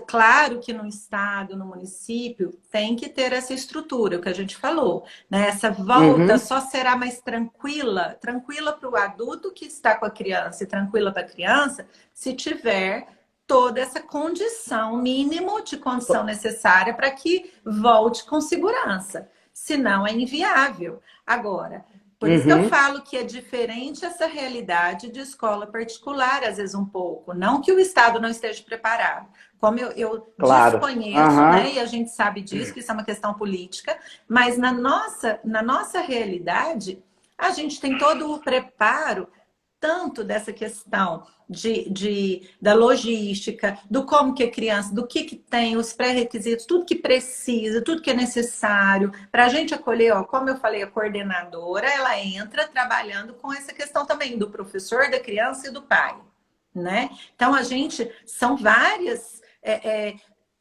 Claro que no estado, no município, tem que ter essa estrutura, o que a gente falou, né? Essa volta só será mais tranquila para o adulto que está com a criança e tranquila para a criança, se tiver toda essa condição, mínimo de condição necessária para que volte com segurança. Senão é inviável. Agora, por isso que eu falo que é diferente essa realidade de escola particular, às vezes um pouco. Não que o Estado não esteja preparado. Como eu desconheço, né? E a gente sabe disso, que isso é uma questão política. Mas na nossa realidade, a gente tem todo o preparo, tanto dessa questão da logística, do como que a criança, do que tem, os pré-requisitos, tudo que precisa, tudo que é necessário, para a gente acolher, como eu falei, a coordenadora, ela entra trabalhando com essa questão também do professor, da criança e do pai, né? Então, são várias...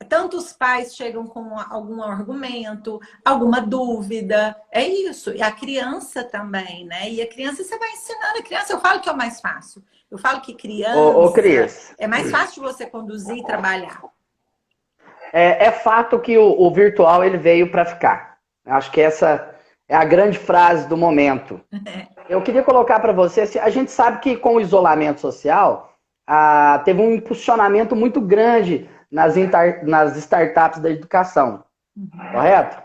tanto os pais chegam com algum argumento, alguma dúvida, é isso. E a criança também, né? E a criança, você vai ensinando a criança. Eu falo que é o mais fácil. Eu falo que criança Cris, é mais fácil de você conduzir e trabalhar. É fato que o virtual ele veio para ficar. Acho que essa é a grande frase do momento. Eu queria colocar para você, assim, a gente sabe que com o isolamento social, teve um impulsionamento muito grande nas startups da educação, correto?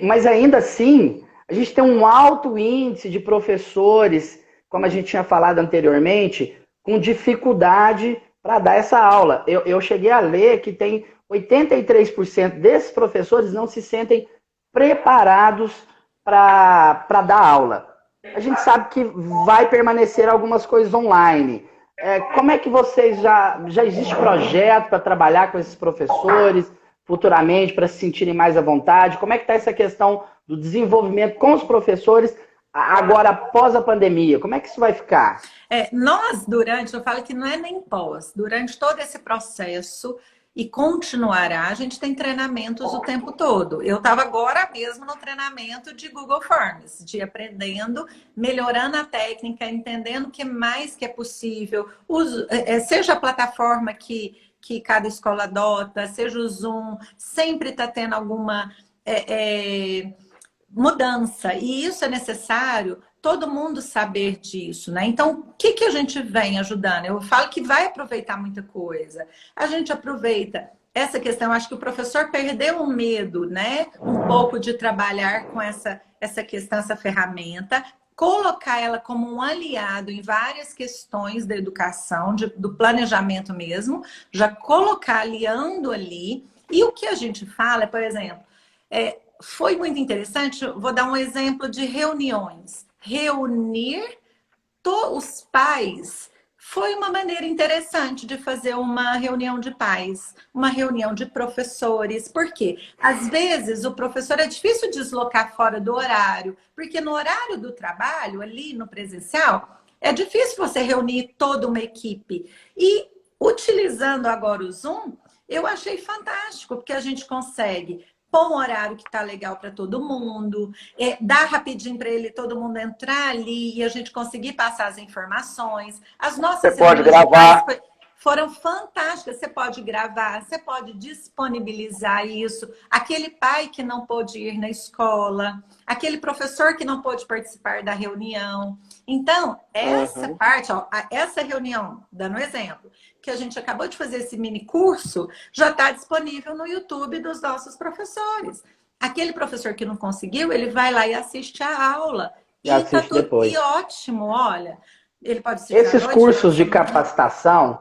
Mas ainda assim, a gente tem um alto índice de professores, como a gente tinha falado anteriormente, com dificuldade para dar essa aula. Eu cheguei a ler que tem 83% desses professores não se sentem preparados para dar aula. A gente sabe que vai permanecer algumas coisas online. Como é que vocês já existe projeto para trabalhar com esses professores futuramente, para se sentirem mais à vontade? Como é que está essa questão do desenvolvimento com os professores agora após a pandemia? Como é que isso vai ficar? Eu falo que não é nem pós, durante todo esse processo e continuará, a gente tem treinamentos o tempo todo. Eu estava agora mesmo no treinamento de Google Forms, de aprendendo, melhorando a técnica, entendendo o que mais que é possível, seja a plataforma que cada escola adota, seja o Zoom, sempre está tendo alguma mudança. E isso é necessário todo mundo saber disso, né? Então, o que a gente vem ajudando? Eu falo que vai aproveitar muita coisa. A gente aproveita essa questão, acho que o professor perdeu o medo, né? Um pouco de trabalhar com essa questão, essa ferramenta, colocar ela como um aliado em várias questões da educação, do planejamento mesmo, já colocar aliando ali. E o que a gente fala, por exemplo, foi muito interessante, vou dar um exemplo de reuniões. Reunir os pais foi uma maneira interessante de fazer uma reunião de pais, uma reunião de professores. Por quê? Às vezes o professor é difícil deslocar fora do horário, porque no horário do trabalho, ali no presencial, é difícil você reunir toda uma equipe. E utilizando agora o Zoom, eu achei fantástico, porque a gente consegue pôr um horário que tá legal para todo mundo, dar rapidinho para todo mundo entrar ali e a gente conseguir passar as informações. As nossas Você pode gravar. Foram fantásticas. Você pode gravar, você pode disponibilizar isso. Aquele pai que não pôde ir na escola, aquele professor que não pôde participar da reunião. Então, essa parte, essa reunião, dando um exemplo, que a gente acabou de fazer esse mini curso, já está disponível no YouTube dos nossos professores. aquele professor que não conseguiu, ele vai lá e assiste a aula. E assiste depois. E ótimo, olha. Ele pode assistir Esses cursos de capacitação,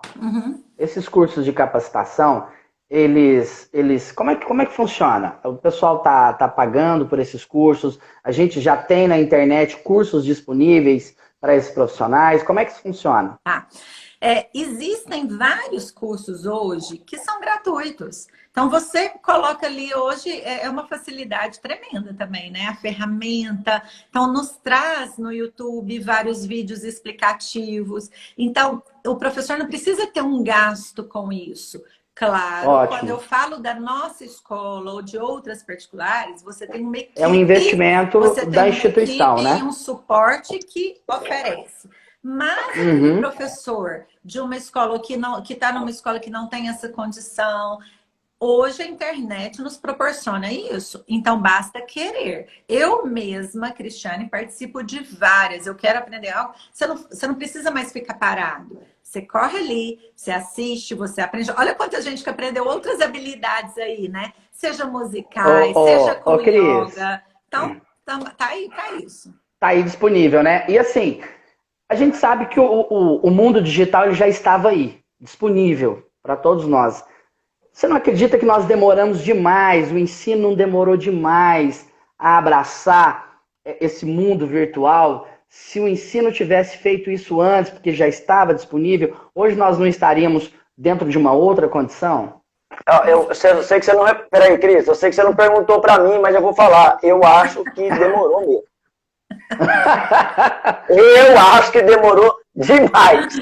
esses cursos de capacitação, como é que funciona? O pessoal tá pagando por esses cursos? A gente já tem na internet cursos disponíveis para esses profissionais? Como é que isso funciona? Existem vários cursos hoje que são gratuitos. Então, você coloca ali hoje, é uma facilidade tremenda também, né? A ferramenta. Então, nos traz no YouTube vários vídeos explicativos. Então, o professor não precisa ter um gasto com isso. Claro, Ótimo. Quando eu falo da nossa escola ou de outras particulares, você tem uma equipe. É um investimento da instituição, né? E um suporte que oferece. Mas o professor de uma escola que está numa escola que não tem essa condição, hoje a internet nos proporciona isso. Então basta querer. Eu mesma, Cristiane, participo de várias. Eu quero aprender algo. Você não precisa mais ficar parado. Você corre ali, você assiste, você aprende. Olha quanta gente que aprendeu outras habilidades aí, né? Seja musicais, seja com yoga. Então, tá aí para isso. Tá aí disponível, né? E assim, a gente sabe que o mundo digital ele já estava aí, disponível para todos nós. Você não acredita que nós demoramos demais, o ensino não demorou demais a abraçar esse mundo virtual? Se o ensino tivesse feito isso antes, porque já estava disponível, hoje nós não estaríamos dentro de uma outra condição? Eu sei que você não... Peraí, Cris, eu sei que você não perguntou para mim, mas eu vou falar. Eu acho que demorou mesmo. Eu acho que demorou demais.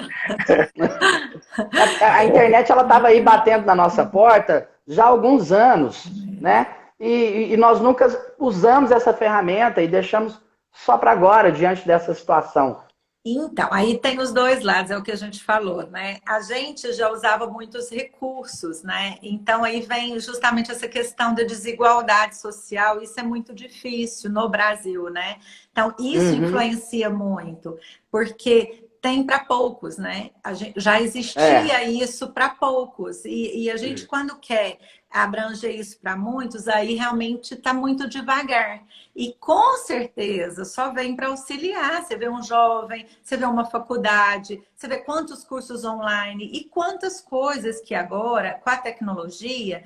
A internet ela estava aí batendo na nossa porta já há alguns anos, né? E nós nunca usamos essa ferramenta e deixamos só para agora, diante dessa situação. Então, aí tem os dois lados, é o que a gente falou, né? A gente já usava muitos recursos, né? Então, aí vem justamente essa questão da desigualdade social, isso é muito difícil no Brasil, né? Então, isso influencia muito, porque tem para poucos, né? Já existia isso para poucos, e a gente, quando quer abranger isso para muitos, aí realmente está muito devagar. E com certeza só vem para auxiliar. Você vê um jovem, você vê uma faculdade, você vê quantos cursos online e quantas coisas que agora, com a tecnologia,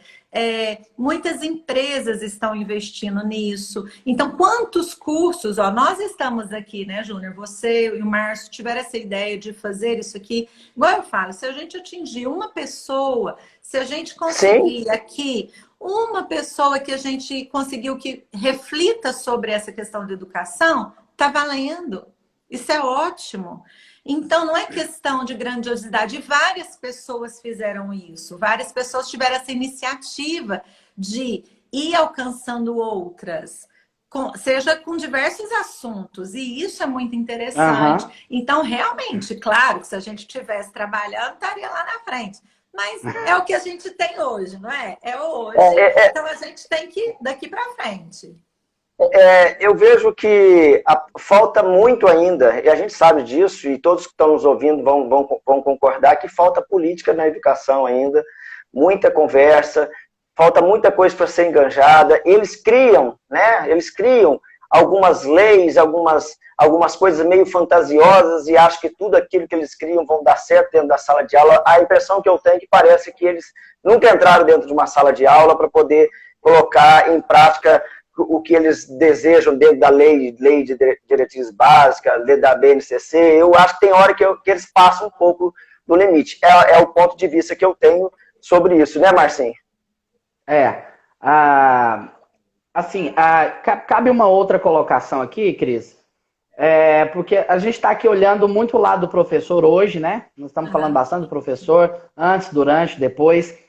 muitas empresas estão investindo nisso. Então, quantos cursos, nós estamos aqui, né, Júnior? Você e o Márcio tiveram essa ideia de fazer isso aqui. Igual eu falo, se a gente atingir uma pessoa, se a gente conseguir aqui uma pessoa que a gente conseguiu que reflita sobre essa questão de educação, tá valendo. Isso é ótimo. Então, não é questão de grandiosidade. Várias pessoas fizeram isso. Várias pessoas tiveram essa iniciativa de ir alcançando outras, seja com diversos assuntos. E isso é muito interessante. Então, realmente, claro que se a gente estivesse trabalhando, estaria lá na frente. Mas é o que a gente tem hoje, não é? É hoje. Então, a gente tem que ir daqui para frente. Eu vejo que falta muito ainda, e a gente sabe disso, e todos que estão nos ouvindo vão concordar, que falta política na educação ainda, muita conversa, falta muita coisa para ser enganjada. Eles criam, né? Eles criam algumas leis, algumas coisas meio fantasiosas e acham que tudo aquilo que eles criam vão dar certo dentro da sala de aula. A impressão que eu tenho é que parece que eles nunca entraram dentro de uma sala de aula para poder colocar em prática o que eles desejam dentro da lei de diretrizes básicas, lei da BNCC. Eu acho que tem hora que eles passam um pouco do limite. É o ponto de vista que eu tenho sobre isso, né, Marcinho? Assim, cabe uma outra colocação aqui, Cris, porque a gente está aqui olhando muito o lado do professor hoje, né? Nós estamos falando bastante do professor, antes, durante, depois.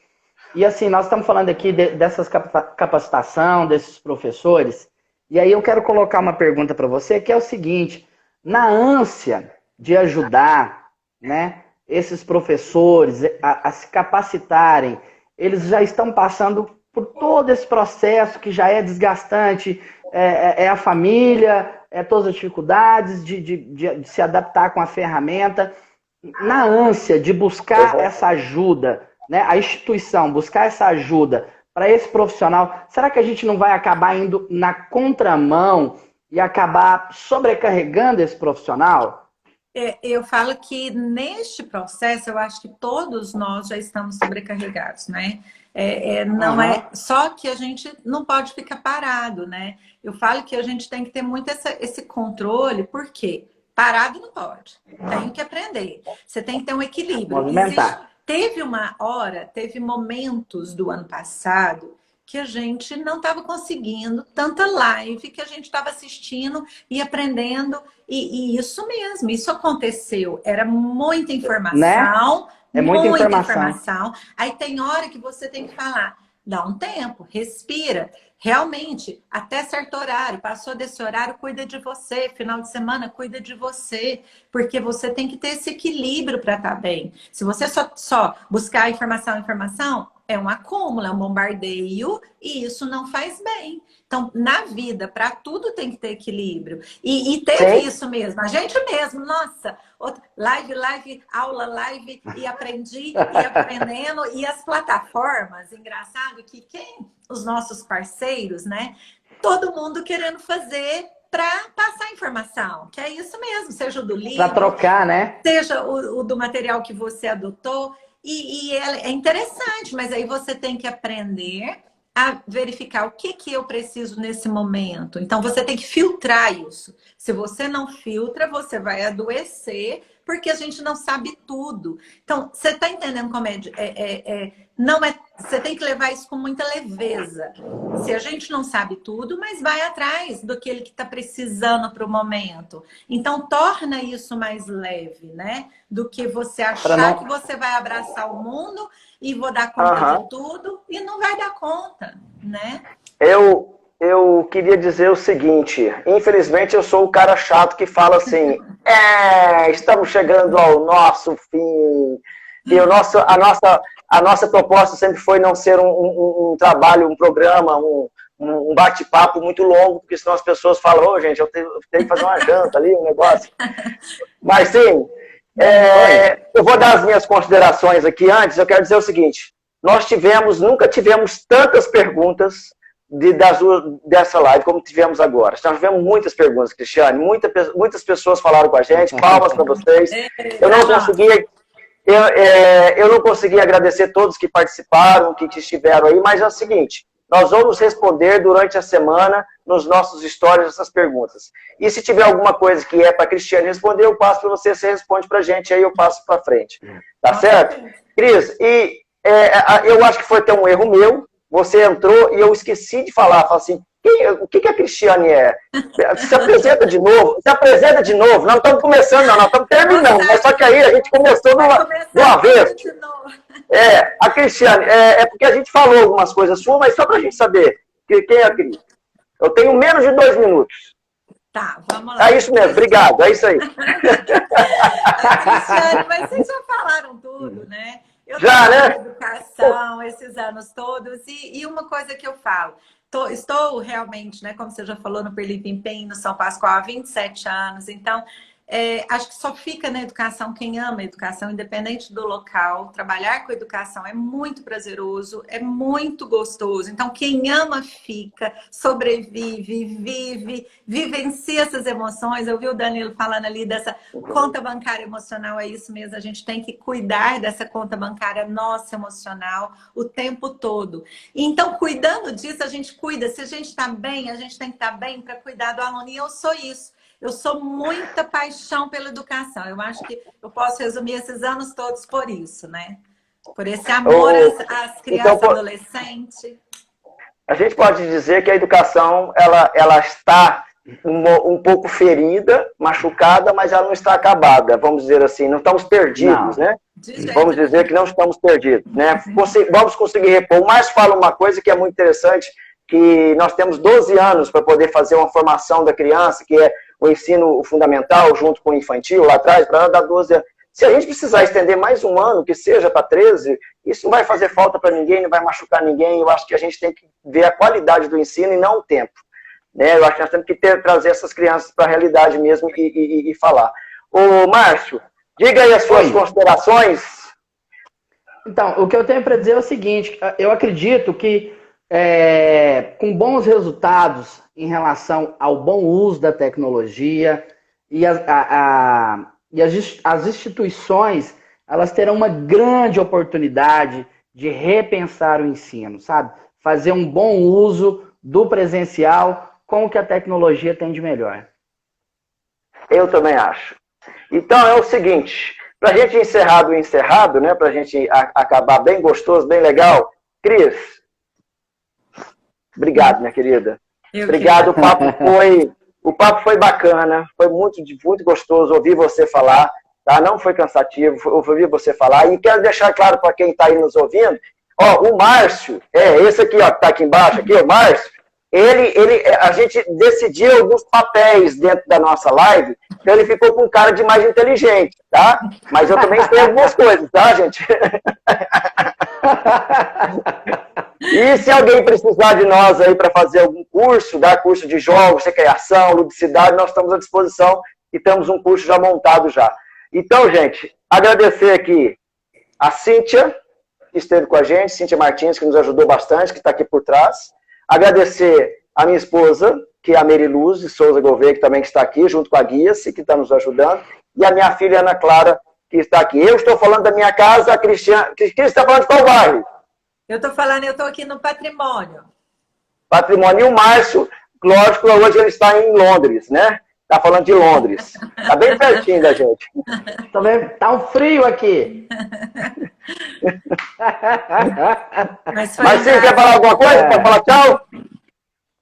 E assim, nós estamos falando aqui dessas capacitação, desses professores. E aí eu quero colocar uma pergunta para você, que é o seguinte: na ânsia de ajudar, né, esses professores a se capacitarem, eles já estão passando por todo esse processo que já é desgastante, a família, todas as dificuldades de se adaptar com a ferramenta. Na ânsia de buscar essa ajuda, né, a instituição buscar essa ajuda para esse profissional, será que a gente não vai acabar indo na contramão e acabar sobrecarregando esse profissional? Eu falo que neste processo, eu acho que todos nós já estamos sobrecarregados, né? Não é só que a gente não pode ficar parado, né? Eu falo que a gente tem que ter muito esse controle, por quê? Parado não pode. Tem que aprender. Você tem que ter um equilíbrio. Movimentar. Teve momentos do ano passado que a gente não estava conseguindo tanta live que a gente estava assistindo e aprendendo. E isso mesmo, isso aconteceu. Era muita informação, né? É muita informação. Aí tem hora que você tem que falar, dá um tempo, respira. Realmente, até certo horário, passou desse horário, cuida de você. Final de semana, cuida de você. Porque você tem que ter esse equilíbrio para estar bem. Se você só buscar informação, é um acúmulo, é um bombardeio e isso não faz bem. Então, na vida, para tudo tem que ter equilíbrio. E teve isso mesmo. A gente mesmo, nossa, live, aula, live, e aprendi, e aprendendo. E as plataformas, engraçado que os nossos parceiros, né? Todo mundo querendo fazer para passar informação, que é isso mesmo, seja o do livro, para trocar, né? Seja o do material que você adotou. E é interessante, mas aí você tem que aprender a verificar o que eu preciso nesse momento. Então, você tem que filtrar isso. Se você não filtra, você vai adoecer, porque a gente não sabe tudo. Então, você está entendendo como você tem que levar isso com muita leveza. Se a gente não sabe tudo, mas vai atrás do que ele está precisando para o momento. Então, torna isso mais leve, né? Do que você achar que você vai abraçar o mundo e vou dar conta de tudo e não vai dar conta, né? Eu queria dizer o seguinte, infelizmente eu sou o cara chato que fala assim, estamos chegando ao nosso fim, e a nossa proposta sempre foi não ser um trabalho, um programa, um bate-papo muito longo, porque senão as pessoas falam, gente, eu tenho que fazer uma janta ali, um negócio. Mas sim, eu vou dar as minhas considerações aqui antes, eu quero dizer o seguinte, nunca tivemos tantas perguntas dessa live como tivemos agora. Nós tivemos muitas perguntas, Cristiane, muitas pessoas falaram com a gente, palmas para vocês. Eu não consegui agradecer todos que participaram, que estiveram aí, mas é o seguinte, nós vamos responder durante a semana nos nossos stories essas perguntas. E se tiver alguma coisa que é para a Cristiane responder, eu passo para você responde para a gente, aí eu passo para frente. Tá certo? Cris, eu acho que foi até um erro meu, você entrou e eu esqueci de falar, falei assim, o que a Cristiane é? Se apresenta de novo, nós não estamos começando, não, nós estamos terminando, mas só que aí a gente começou do avesso. A Cristiane, porque a gente falou algumas coisas suas, mas só para a gente saber quem é a Cris. Eu tenho menos de 2 minutos. Tá, vamos lá. É isso mesmo, obrigado, é isso aí. Cristiane, mas vocês já falaram tudo, né? Eu já, né? Educação esses anos todos e uma coisa que eu falo, estou realmente, né, como você já falou, no Perli Pimpim, no São Pascoal há 27 anos, então acho que só fica na educação quem ama a educação, independente do local. Trabalhar com educação é muito prazeroso, é muito gostoso. Então, quem ama fica, sobrevive, vivencia essas emoções. Eu vi o Danilo falando ali dessa conta bancária emocional, é isso mesmo. A gente tem que cuidar dessa conta bancária nossa emocional o tempo todo. Então, cuidando disso, a gente cuida. Se a gente está bem, a gente tem que estar bem para cuidar do aluno. E eu sou isso. Eu sou muita paixão pela educação. Eu acho que eu posso resumir esses anos todos por isso, né? Por esse amor às crianças e adolescentes. A gente pode dizer que a educação ela está um pouco ferida, machucada, mas ela não está acabada, vamos dizer assim. Não estamos perdidos, né? Vamos dizer que não estamos perdidos, né? Vamos conseguir repor. O Márcio fala uma coisa que é muito interessante, que nós temos 12 anos para poder fazer uma formação da criança, que é o ensino fundamental junto com o infantil lá atrás, para dar 12 anos. Se a gente precisar estender mais um ano, que seja para 13, isso não vai fazer falta para ninguém, não vai machucar ninguém. Eu acho que a gente tem que ver a qualidade do ensino e não o tempo. Né? Eu acho que nós temos que trazer essas crianças para a realidade mesmo e falar. Ô, Márcio, diga aí as suas considerações. Então, o que eu tenho para dizer é o seguinte, eu acredito que com bons resultados em relação ao bom uso da tecnologia e as instituições, elas terão uma grande oportunidade de repensar o ensino, sabe? Fazer um bom uso do presencial com o que a tecnologia tem de melhor. Eu também acho. Então é o seguinte, para a gente encerrar do encerrado, né? Para a gente acabar bem gostoso, bem legal. Cris, obrigado, minha querida. Obrigado, o papo foi bacana, foi muito gostoso ouvir você falar, tá? Não foi cansativo, ouvir você falar. E quero deixar claro para quem está aí nos ouvindo, ó, o Márcio, esse aqui, ó, que está aqui embaixo, aqui, o Márcio, a gente decidiu alguns papéis dentro da nossa live, então ele ficou com cara de mais inteligente, tá? Mas eu também sei algumas coisas, tá, gente? E se alguém precisar de nós aí para fazer algum curso, dar curso de jogos, recreação, ludicidade, nós estamos à disposição e temos um curso já montado já. Então, gente, agradecer aqui a Cíntia, que esteve com a gente, Cíntia Martins, que nos ajudou bastante, que está aqui por trás. Agradecer a minha esposa, que é a Meriluz de Souza Gouveia, que também está aqui, junto com a Guiace, que está nos ajudando, e a minha filha Ana Clara, que está aqui. Eu estou falando da minha casa, a Cristiane está falando de qual bairro? Eu estou aqui no Patrimônio. Patrimônio. E o Márcio, lógico, hoje ele está em Londres, né? Está falando de Londres. Está bem pertinho da gente. Tá um frio aqui. Mas você quer falar alguma coisa? Quer falar tchau?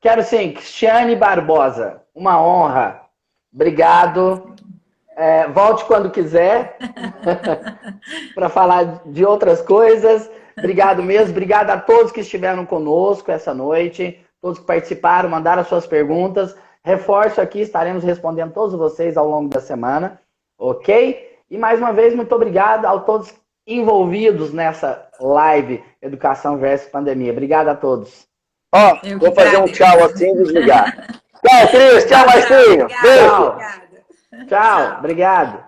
Quero sim. Cristiane Barbosa, uma honra. Obrigado. Volte quando quiser para falar de outras coisas. Obrigado mesmo. Obrigado a todos que estiveram conosco essa noite, todos que participaram, mandaram as suas perguntas. Reforço aqui, estaremos respondendo todos vocês ao longo da semana, ok? E mais uma vez, muito obrigado a todos envolvidos nessa live Educação versus Pandemia. Obrigado a todos. Ó, vou fazer um tchau assim e desligar. Tchau, Cris. Tchau, Marcinho. Beijo. Tchau. Obrigado.